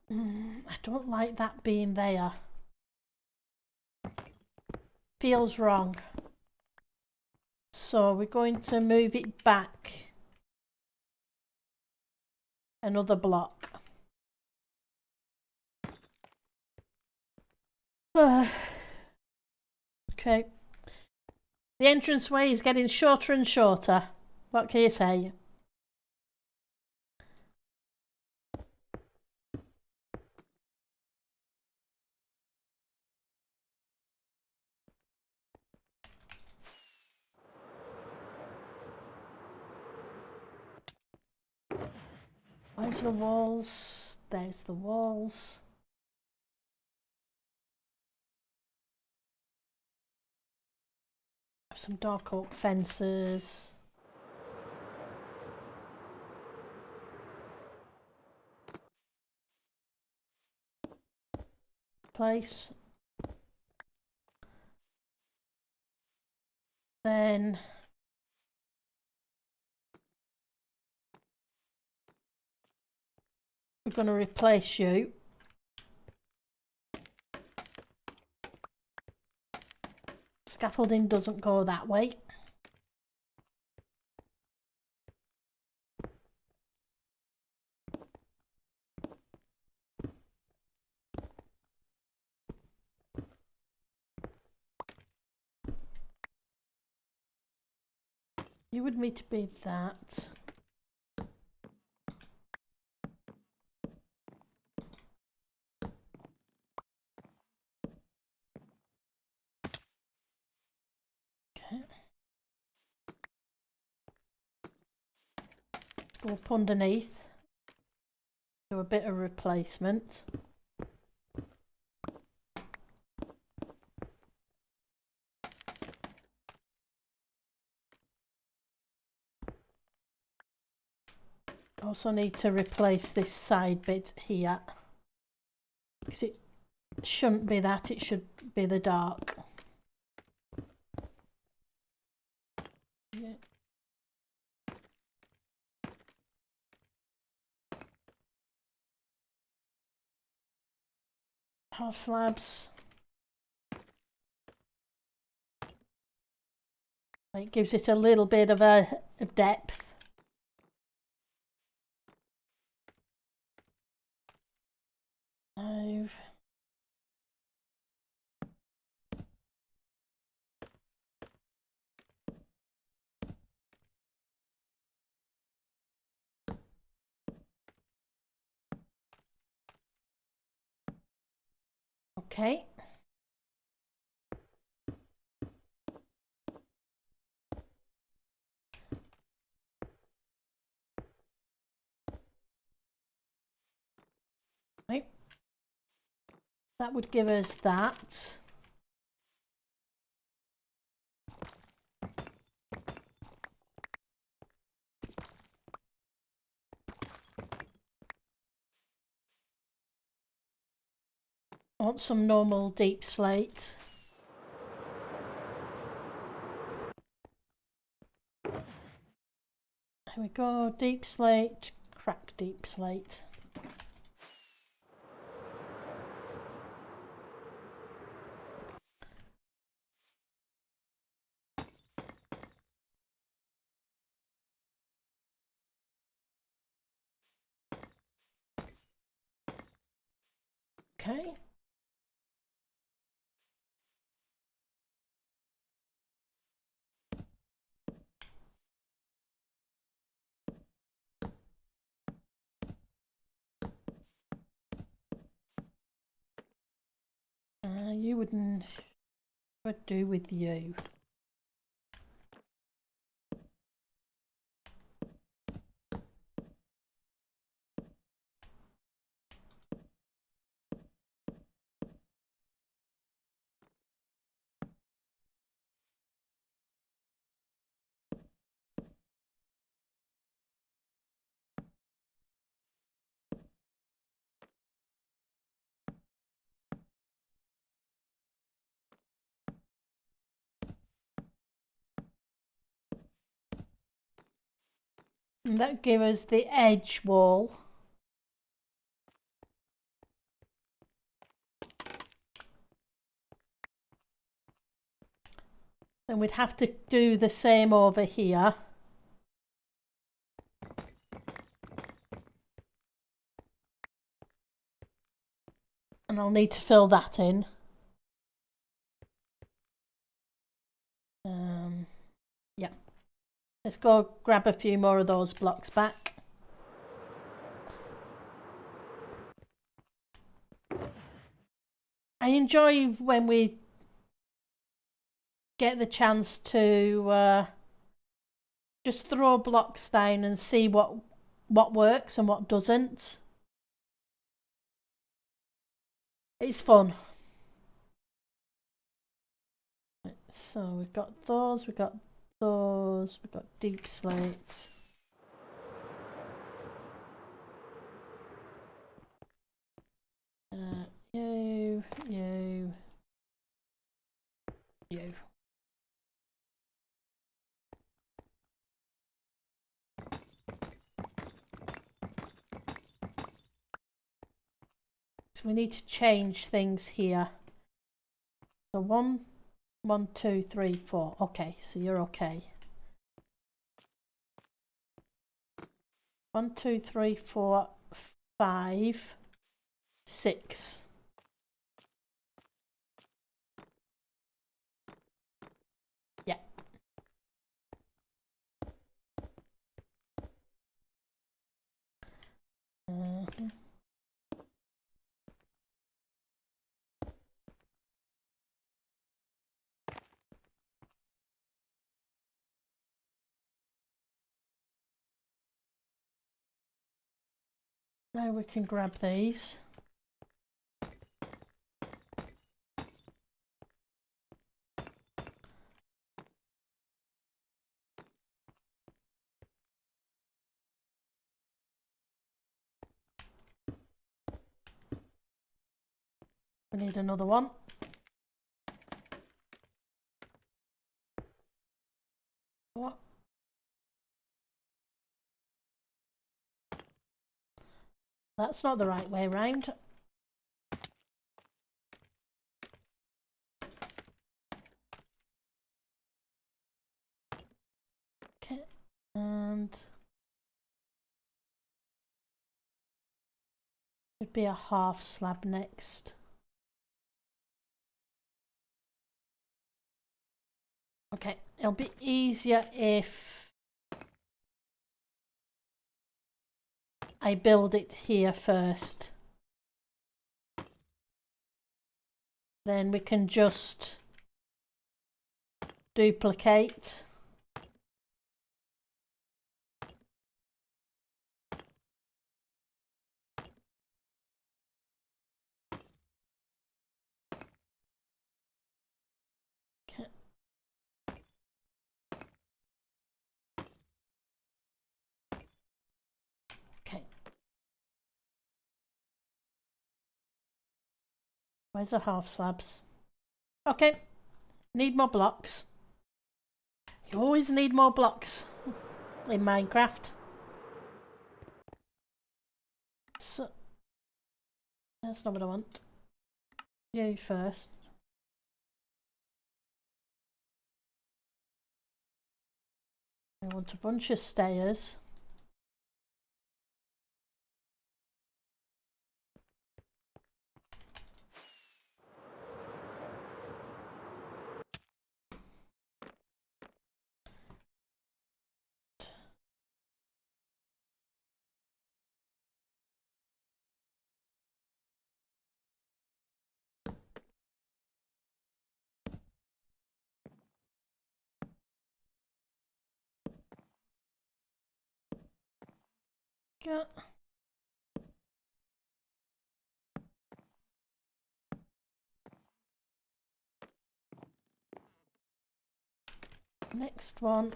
I don't like that being there. Feels wrong. So we're going to move it back another block. Okay. The entranceway is getting shorter and shorter. What can you say? Where's the walls? There's the walls. Have some dark oak fences. Place. Then we're going to replace you. Scaffolding doesn't go that way. You would need to be that. Okay. Let's go up underneath. Do a bit of replacement. Also need to replace this side bit here. because it shouldn't be that, it should be the dark. Yeah. Half slabs. It gives it a little bit of depth. No. Okay. Right. That would give us that. I want some normal deep slate. Here we go, deep slate, crack deep slate. Okay. You wouldn't. What do with you? And that gives us the edge wall. Then we'd have to do the same over here. And I'll need to fill that in. Yeah. Let's go grab a few more of those blocks back. I enjoy when we get the chance to just throw blocks down and see what works and what doesn't. It's fun. So we've got those, we've got those, we've got deep slates. You. So we need to change things here. So 1, 2, 3, 4. Okay, so you're okay. 1, 2, 3, 4, 5, 6. Yeah. Now we can grab these. We need another one. What? That's not the right way round. Okay, and it'd be a half slab next. Okay, it'll be easier if I build it here first. Then we can just duplicate. Okay. Where's the half slabs? Okay. Need more blocks. You always need more blocks in Minecraft. So, that's not what I want. You first. I want a bunch of stairs. Yeah. Next one.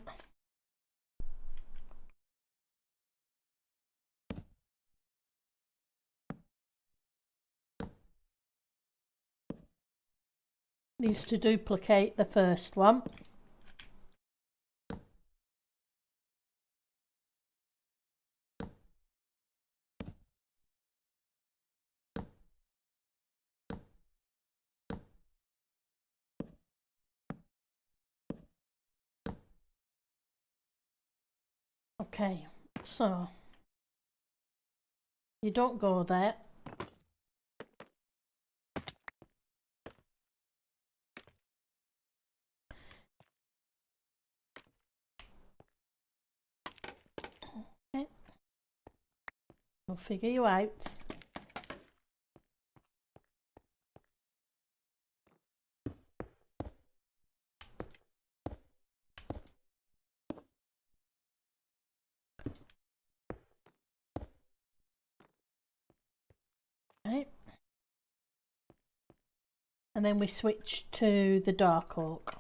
Needs to duplicate the first one. Okay, so you don't go there. Okay. We'll figure you out. Okay. And then we switch to the dark oak.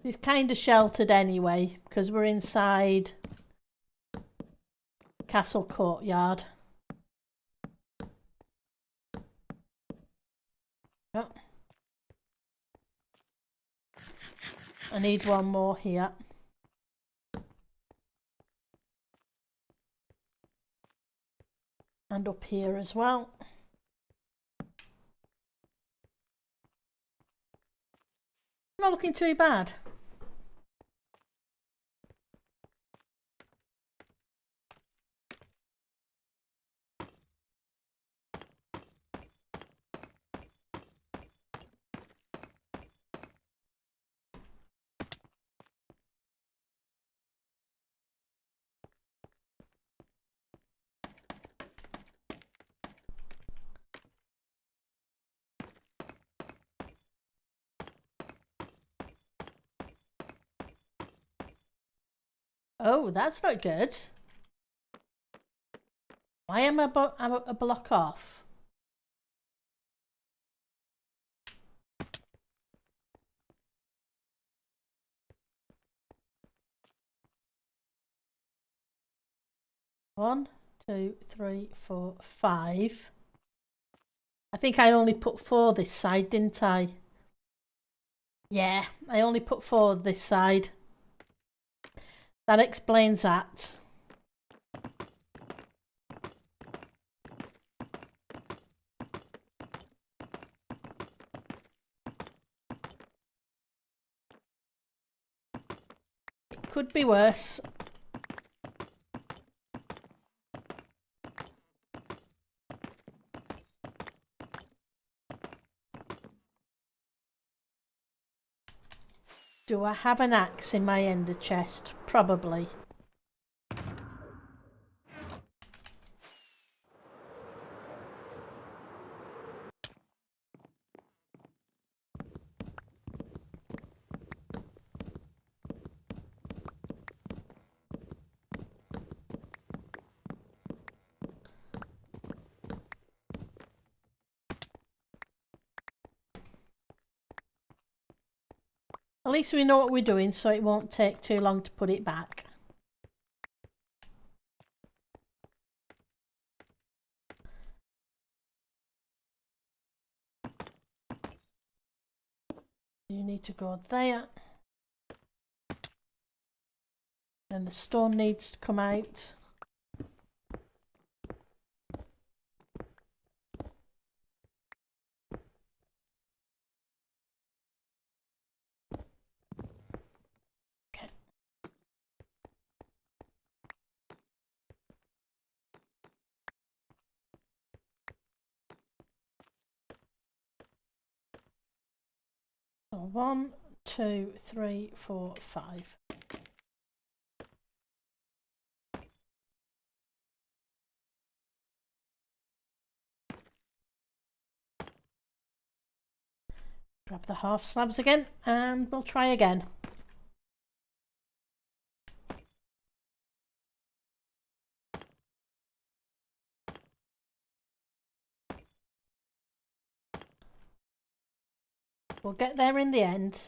It's kind of sheltered anyway because we're inside Castle Courtyard. Oh. I need one more here. And up here as well. Not looking too bad. Oh, that's not good. Why am I a block off? 1, 2, 3, 4, 5. I think I only put 4 this side, didn't I? Yeah, I only put 4 this side. That explains that. It could be worse. Do I have an axe in my ender chest? Probably. At least we know what we're doing, so it won't take too long to put it back. You need to go there. Then the stone needs to come out. Okay. So 1, 2, 3, 4, 5. Grab the half slabs again and we'll try again. We'll get there in the end.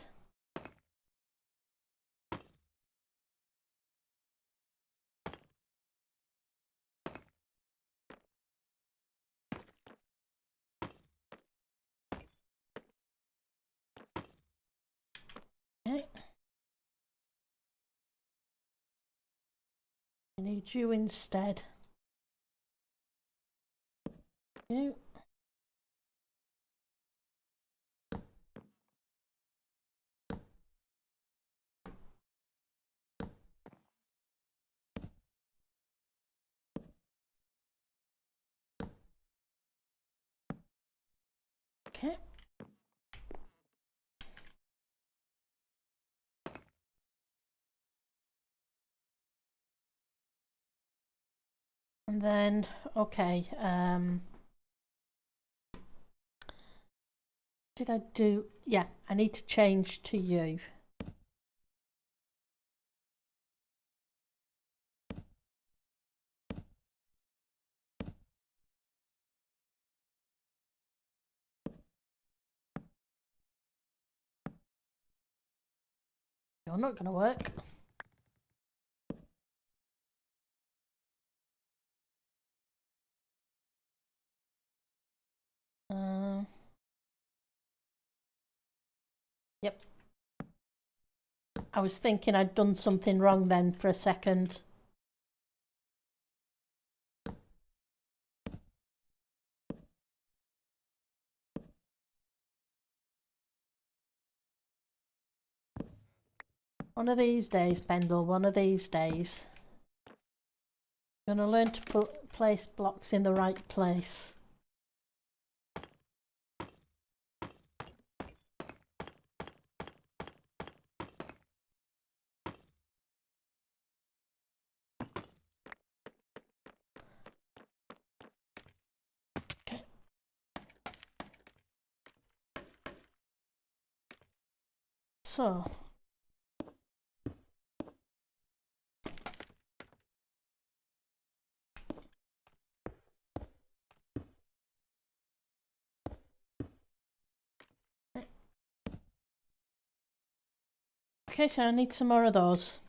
Okay. I need you instead. You. Okay. And then, okay, did I do, yeah, I need to change to you. You're not going to work. Yep. I was thinking I'd done something wrong then for a second. One of these days, Pendle, one of these days. I'm going to learn to place blocks in the right place. Okay. So. Okay, so I need some more of those.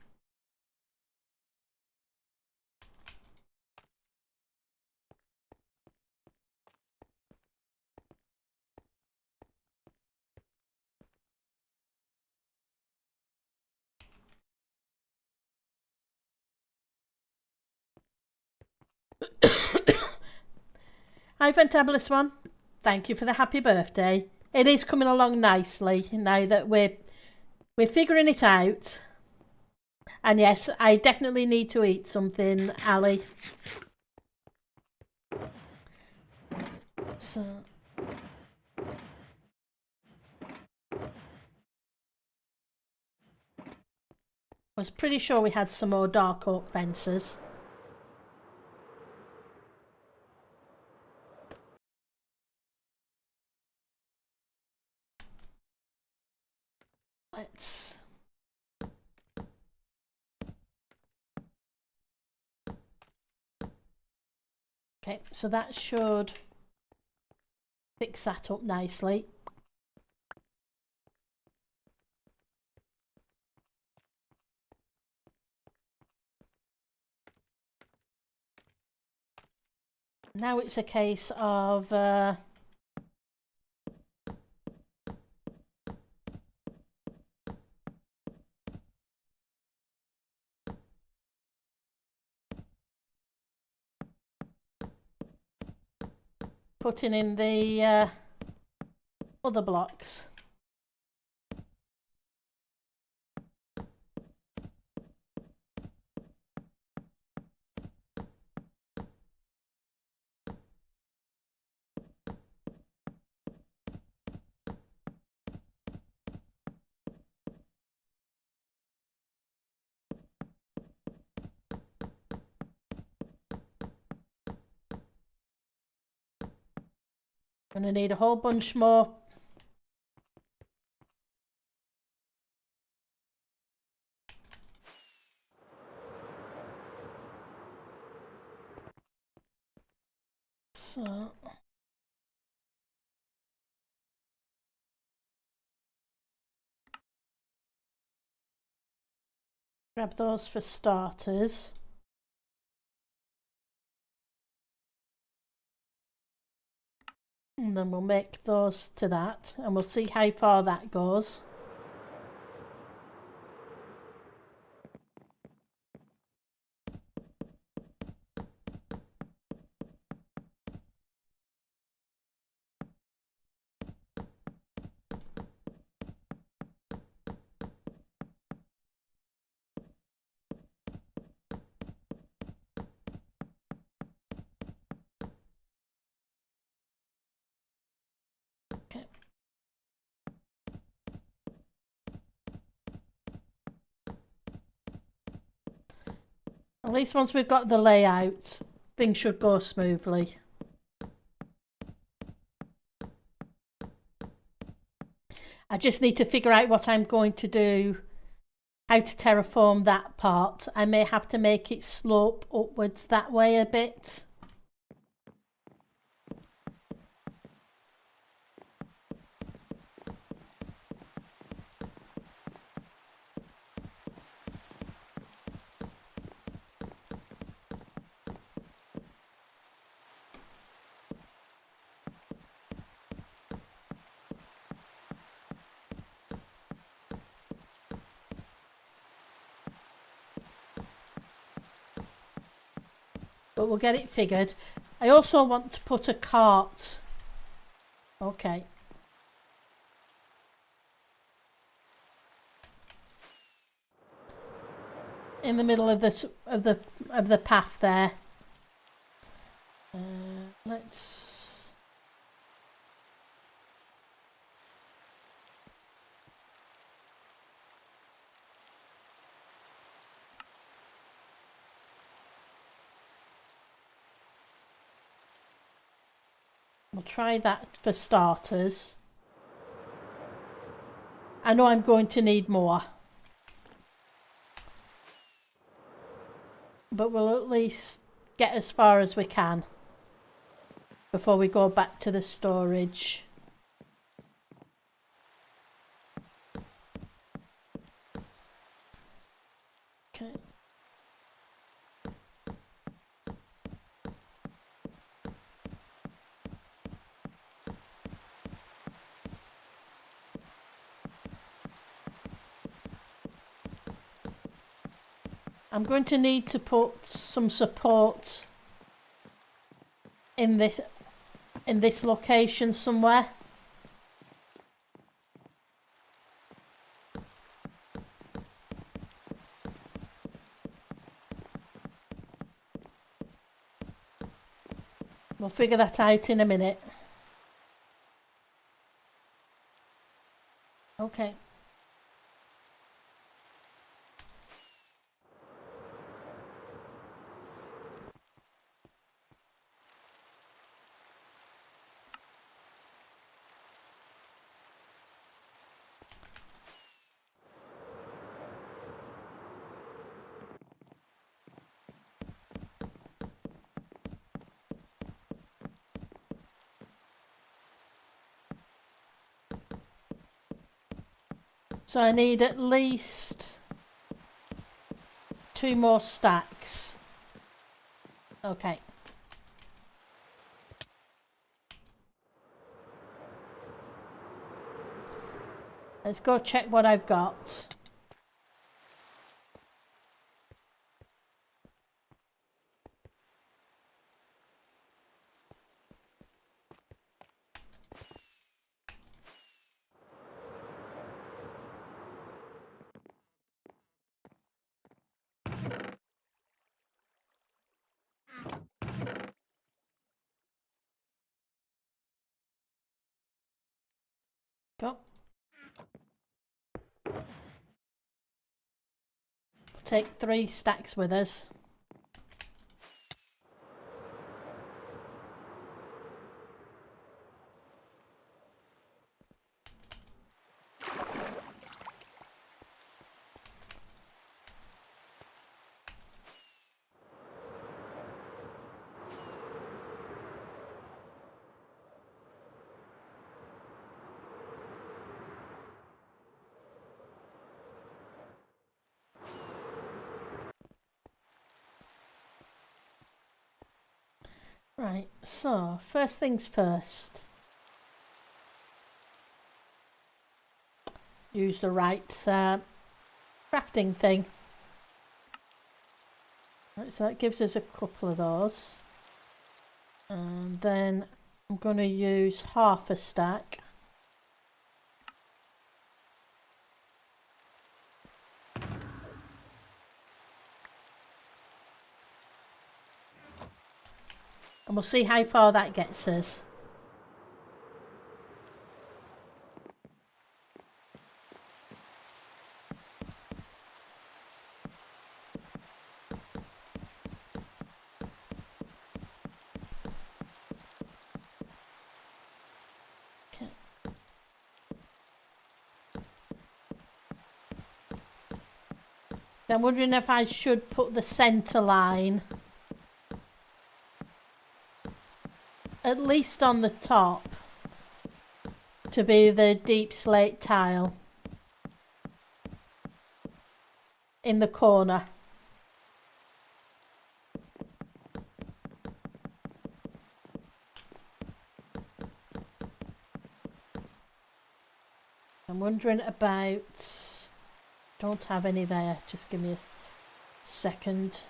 Hi, Fantabulous One. Thank you for the happy birthday. It is coming along nicely now that we're figuring it out. And yes, I definitely need to eat something, Ali. So I was pretty sure we had some more dark oak fences. Let's... Okay, so that should fix that up nicely. Now it's a case of putting in the other blocks. Gonna need a whole bunch more. So grab those for starters. And then we'll make those to that, and we'll see how far that goes. Okay. At least once we've got the layout, things should go smoothly. I just need to figure out what I'm going to do, how to terraform that part. I may have to make it slope upwards that way a bit. But we'll get it figured. I also want to put a cart. Okay. In the middle of the path there. Let's... We'll try that for starters. I know I'm going to need more. But we'll at least get as far as we can before we go back to the storage. Okay. I'm going to need to put some support in this location somewhere. We'll figure that out in a minute. Okay. So I need at least 2 more stacks. Okay. Let's go check what I've got. Go. We'll take 3 stacks with us. Right, so first things first. Use the right crafting thing. Right, so that gives us a couple of those. And then I'm going to use half a stack. And we'll see how far that gets us. Okay. I'm wondering if I should put the centre line at least on the top to be the deep slate tile in the corner. I'm wondering about, don't have any there, just give me a second.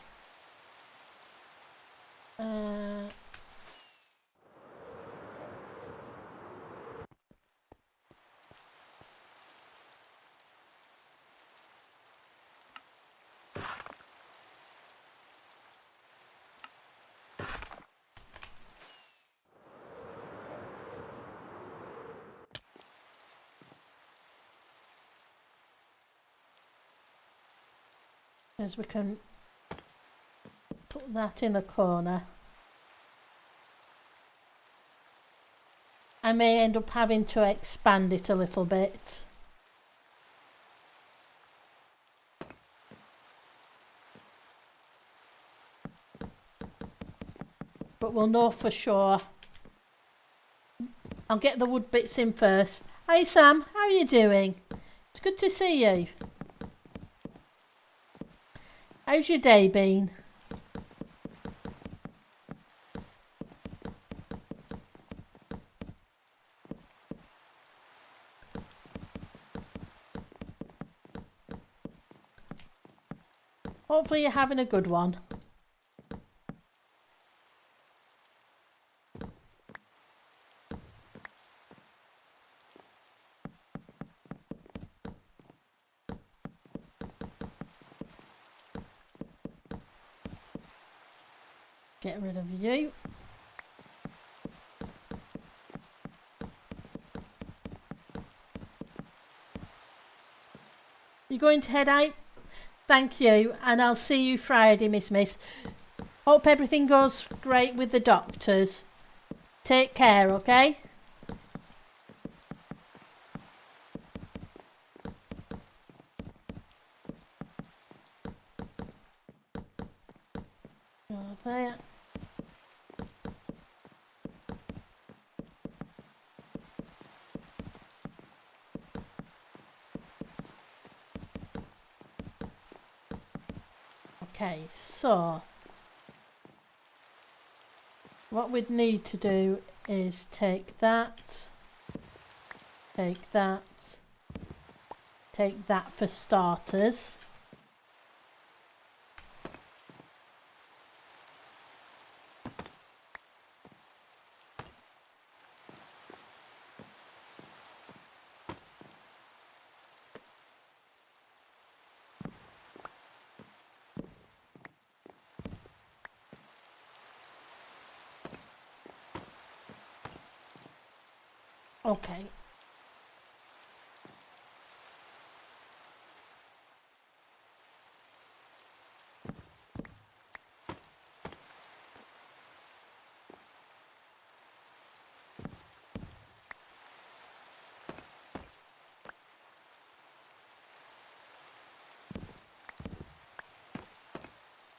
As we can put that in the corner. I may end up having to expand it a little bit. But we'll know for sure. I'll get the wood bits in first. Hi Sam, how are you doing? It's good to see you. How's your day been? Hopefully you're having a good one. Get rid of you. You're going to head out? Thank you, and I'll see you Friday, Miss. Hope everything goes great with the doctors. Take care, okay? Go there. Okay, so what we'd need to do is take that for starters. Okay.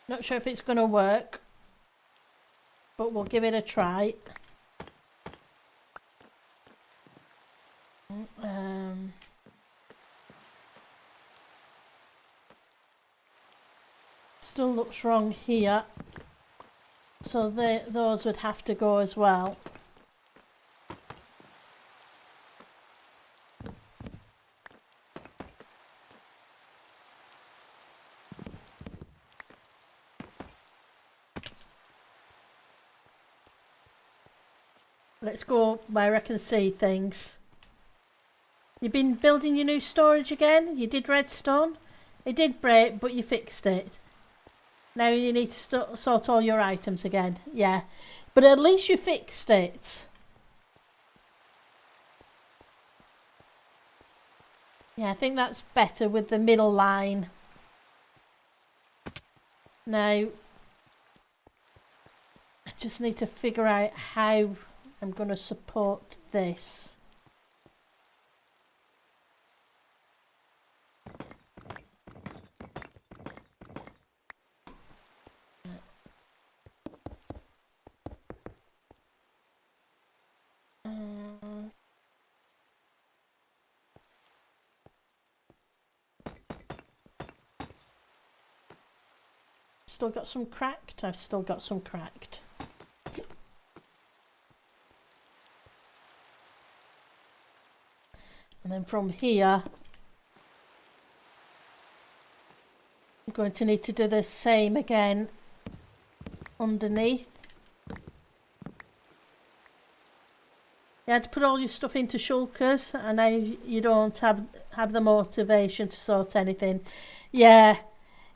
Not sure if it's going to work, but we'll give it a try. Still looks wrong here, so those would have to go as well. Let's go where I can see things. You've been building your new storage again? You did redstone? It did break, but you fixed it. Now you need to sort all your items again. Yeah, but at least you fixed it. Yeah, I think that's better with the middle line. Now, I just need to figure out how I'm going to support this. Still got some cracked? I've still got some cracked. And then from here, I'm going to need to do the same again underneath. You had to put all your stuff into shulkers, and now you don't have the motivation to sort anything. Yeah,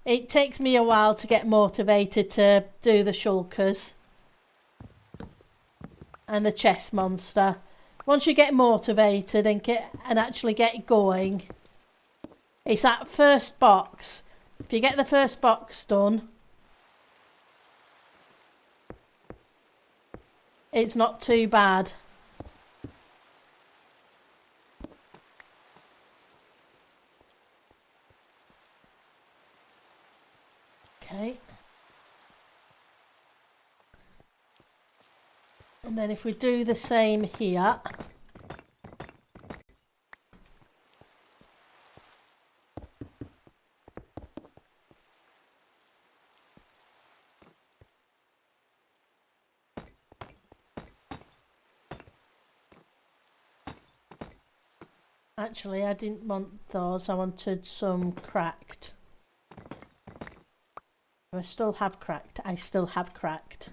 it takes me a while to get motivated to do the shulkers and the chest monster. Once you get motivated and actually get going, it's that first box. If you get the first box done, it's not too bad. Okay. And then if we do the same here. Actually, I didn't want those. I wanted some cracked. I still have cracked. I still have cracked.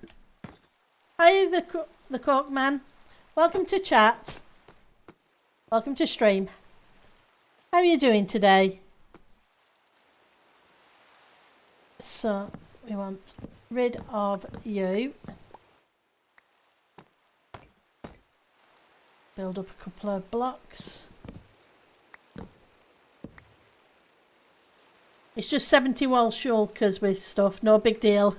Hi, the Cork Man. Welcome to chat. Welcome to stream. How are you doing today? So, we want rid of you. Build up a couple of blocks. It's just 70 wall shulkers with stuff, no big deal.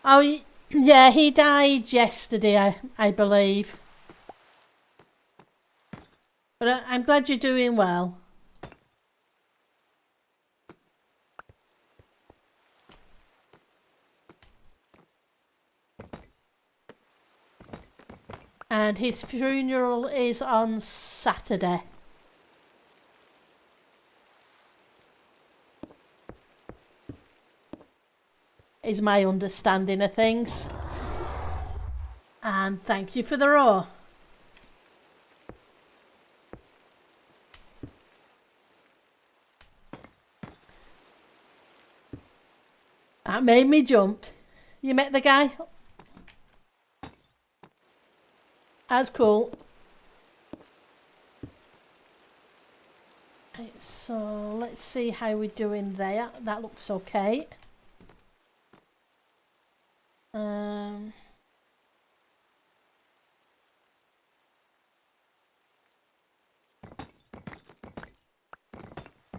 Oh, yeah, he died yesterday, I believe. But I'm glad you're doing well. And his funeral is on Saturday. Is my understanding of things. And thank you for the raw. That made me jump. You met the guy? That's cool. Right, so let's see how we're doing there. That looks okay.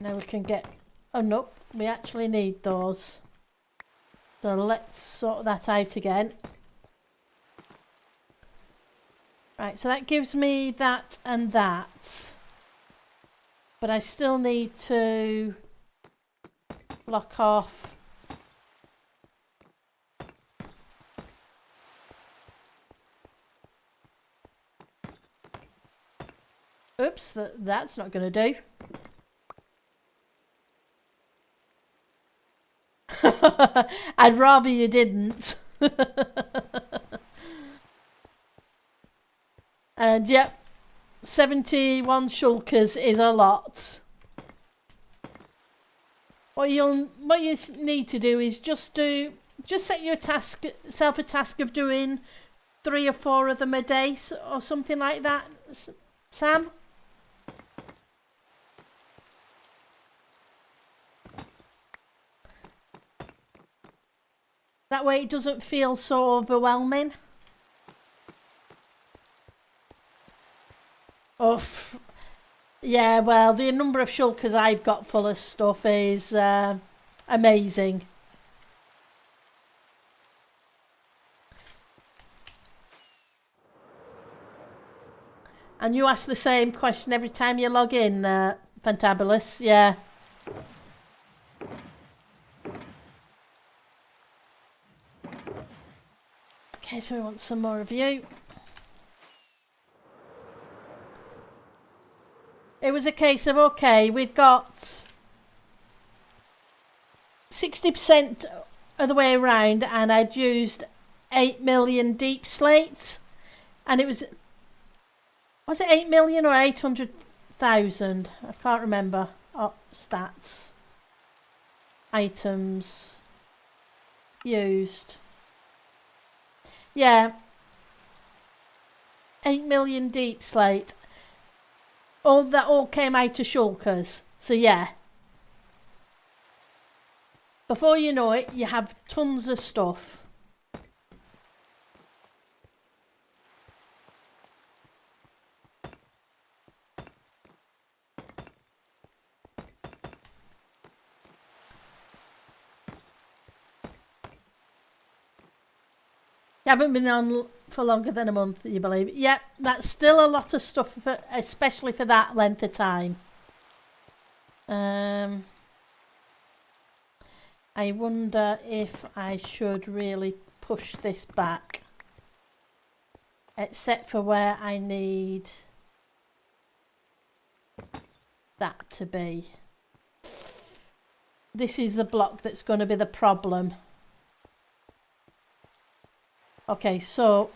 Now we can get... Oh no, we actually need those. So let's sort that out again. Right, so that gives me that and that. But I still need to block off. Oops, that's not going to do. I'd rather you didn't. And yep, 71 shulkers is a lot. What you need to do is just set yourself a task of doing 3 or 4 of them a day or something like that, Sam. That way it doesn't feel so overwhelming. Oh, yeah, well, the number of shulkers I've got full of stuff is amazing. And you ask the same question every time you log in, Fantabulous, yeah. Okay, so we want some more of you. It was a case of, okay, we'd got 60% of the way around and I'd used 8 million deep slates. And it was it 8 million or 800,000? I can't remember. Oh, stats. Items. Used. Yeah. 8 million deep slate. That all came out of shulkers. So yeah. Before you know it, you have tons of stuff. You haven't been on for longer than a month, you believe? Yep, that's still a lot of stuff, especially for that length of time. I wonder if I should really push this back. Except for where I need that to be. This is the block that's going to be the problem. Okay, so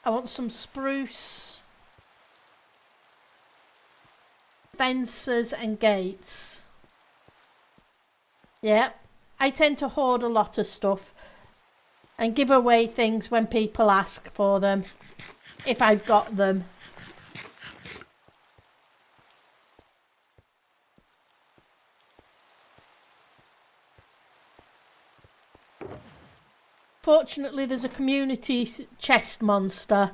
I want some spruce fences and gates. Yeah, I tend to hoard a lot of stuff. and give away things when people ask for them, if I've got them. Fortunately, there's a community chest monster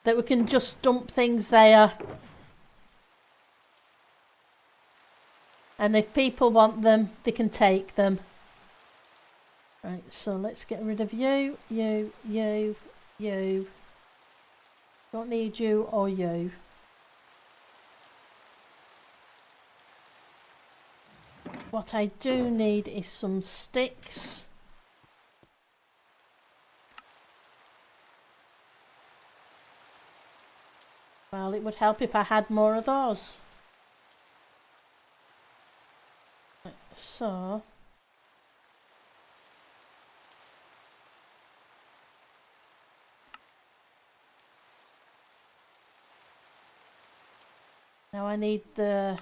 that we can just dump things there. And if people want them, they can take them. Right, so let's get rid of you, you, you, you. Don't need you or you. What I do need is some sticks. Well, it would help if I had more of those. Right, so now I need the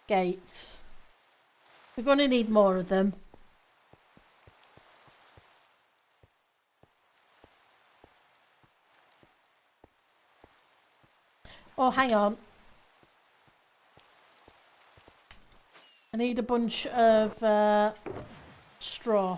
gates. We're going to need more of them. Oh, hang on. I need a bunch of straw.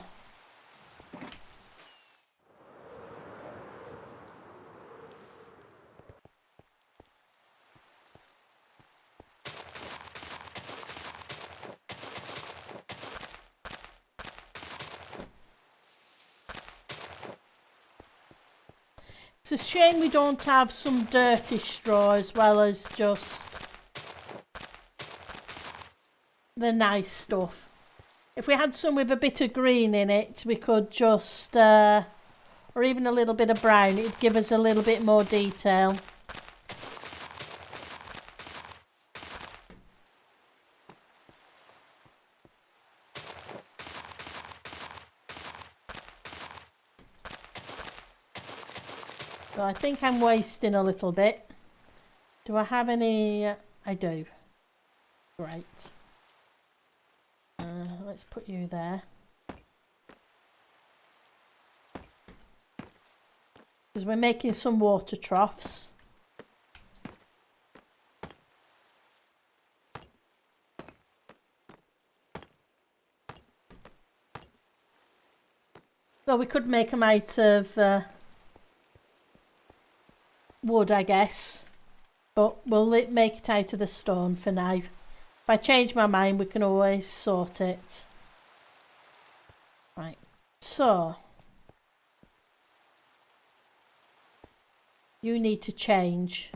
It's a shame we don't have some dirty straw as well as just the nice stuff. If we had some with a bit of green in it, we could just, or even a little bit of brown, it'd give us a little bit more detail. So I think I'm wasting a little bit. Do I have any? I do. Great. Let's put you there. Because we're making some water troughs. Well, we could make them out of wood, I guess. But we'll make it out of the stone for now. If I change my mind, we can always sort it. Right. So you need to change.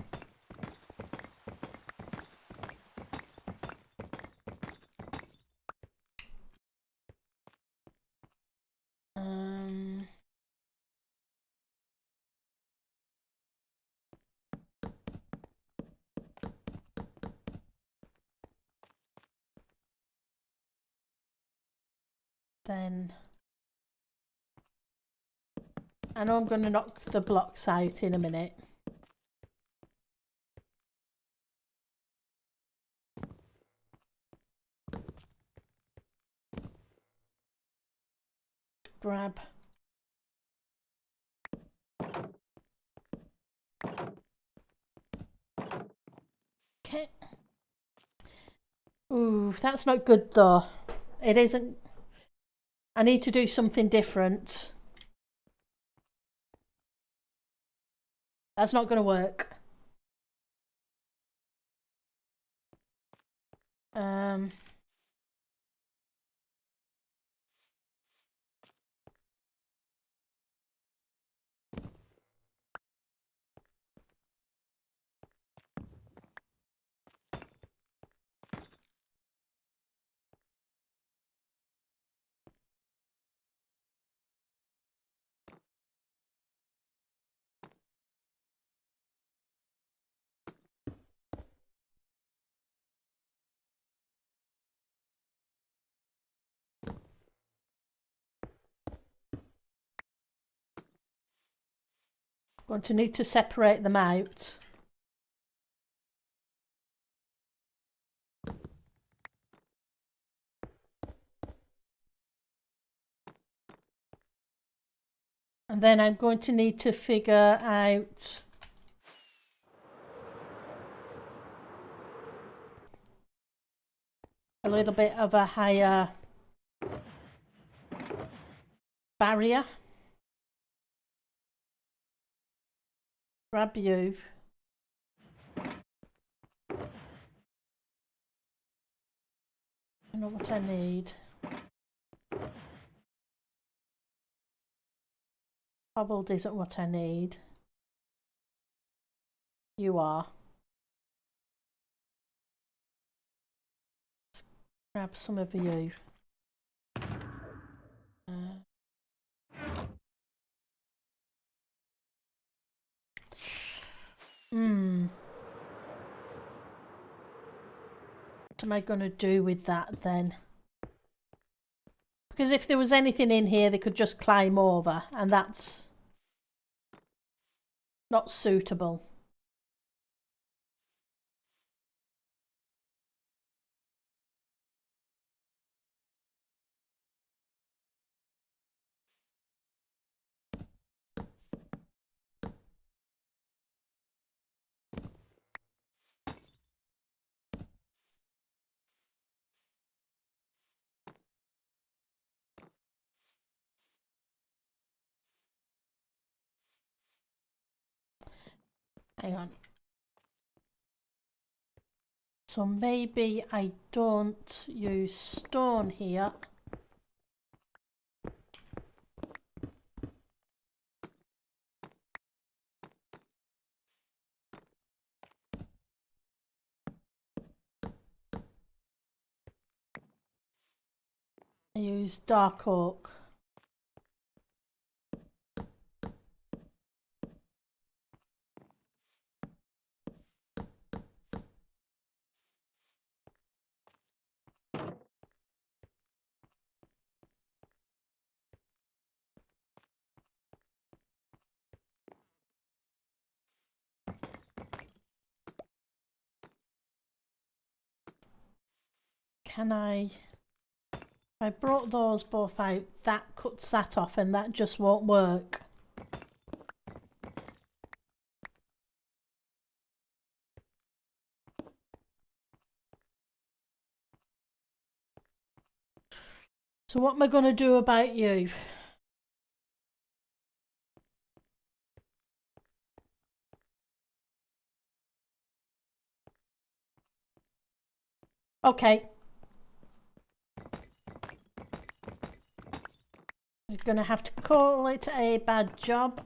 Then I know I'm going to knock the blocks out in a minute. Grab. Okay. Ooh, that's not good though. It isn't. I need to do something different. That's not going to work. Going to need to separate them out. And then I'm going to need to figure out a little bit of a higher barrier. Grab you. I know what I need. Cobbled isn't what I need. You are. Let's grab some of you. What am I going to do with that then? Because if there was anything in here, they could just climb over, and that's not suitable. Hang on. So maybe I don't use stone here. I use dark oak. Can I... If I brought those both out, that cuts that off and that just won't work. So what am I going to do about you? Okay. You're going to have to call it a bad job.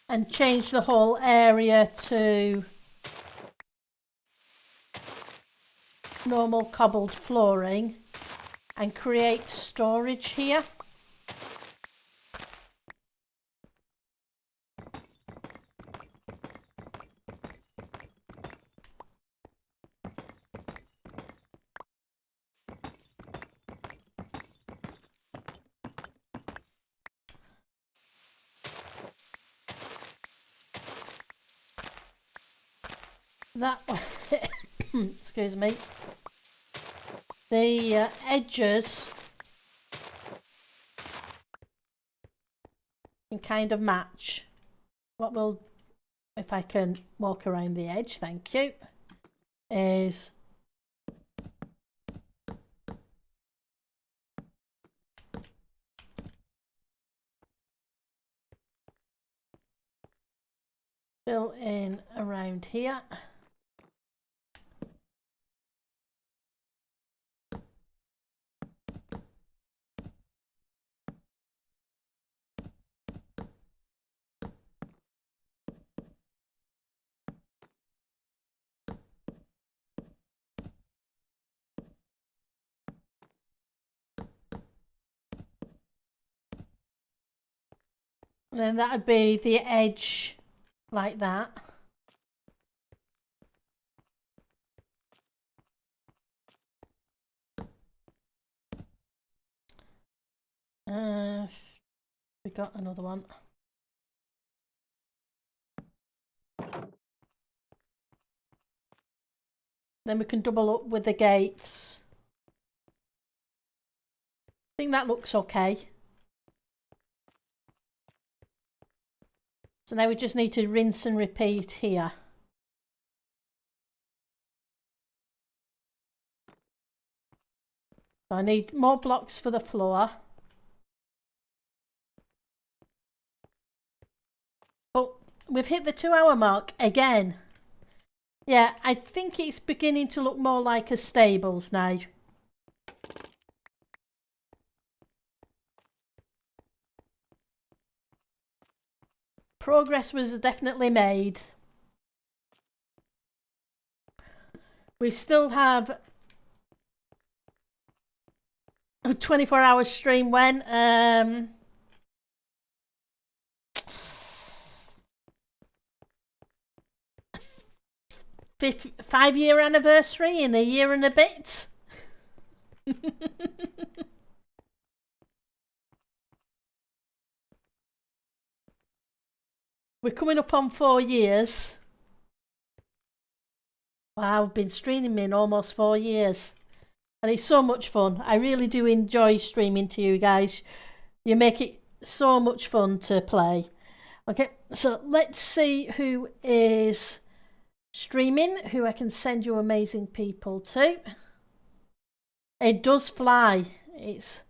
And change the whole area to normal cobbled flooring and create storage here. That excuse me, the edges can kind of match. What will, if I can walk around the edge, thank you, is fill in around here. And then that would be the edge like that. We got another one. Then we can double up with the gates. I think that looks okay. So now we just need to rinse and repeat here. So I need more blocks for the floor. But we've hit the 2-hour mark again. Yeah, I think it's beginning to look more like a stables now. Progress was definitely made. We still have a 24-hour stream when 5-year anniversary in a year and a bit. We're coming up on 4 years. Wow, I've been streaming in almost 4 years. And it's so much fun. I really do enjoy streaming to you guys. You make it so much fun to play. Okay, so let's see who is streaming, who I can send you amazing people to. It does fly. It's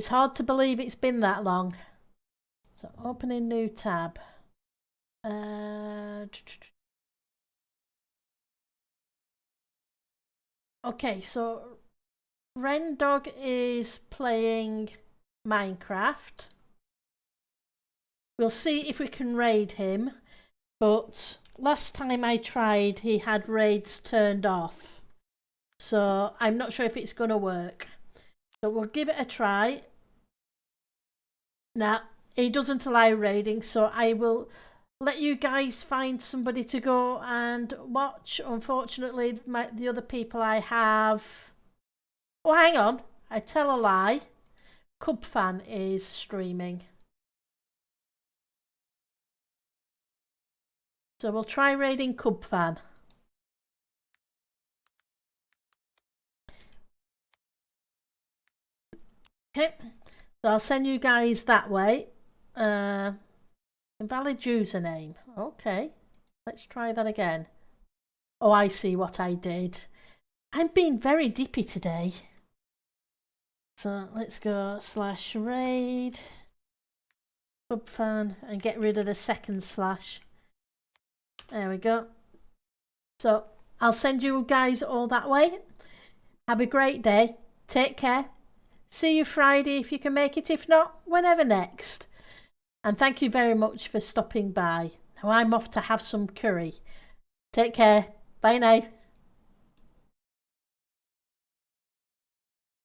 hard to believe it's been that long. So opening new tab. Okay, so Rendog is playing Minecraft. We'll see if we can raid him, but last time I tried he had raids turned off, so I'm not sure if it's going to work. So we'll give it a try. Now, he doesn't allow raiding, so I will let you guys find somebody to go and watch. Unfortunately, the other people I have... Oh, hang on. I tell a lie. Cubfan is streaming. So we'll try raiding Cubfan. Okay. So I'll send you guys that way. Invalid username. Okay. Let's try that again. Oh, I see what I did. I'm being very dippy today. So let's go /raid Cubfan and get rid of the second slash. There we go. So I'll send you guys all that way. Have a great day. Take care. See you Friday if you can make it. If not, whenever next. And thank you very much for stopping by. Now I'm off to have some curry. Take care. Bye now.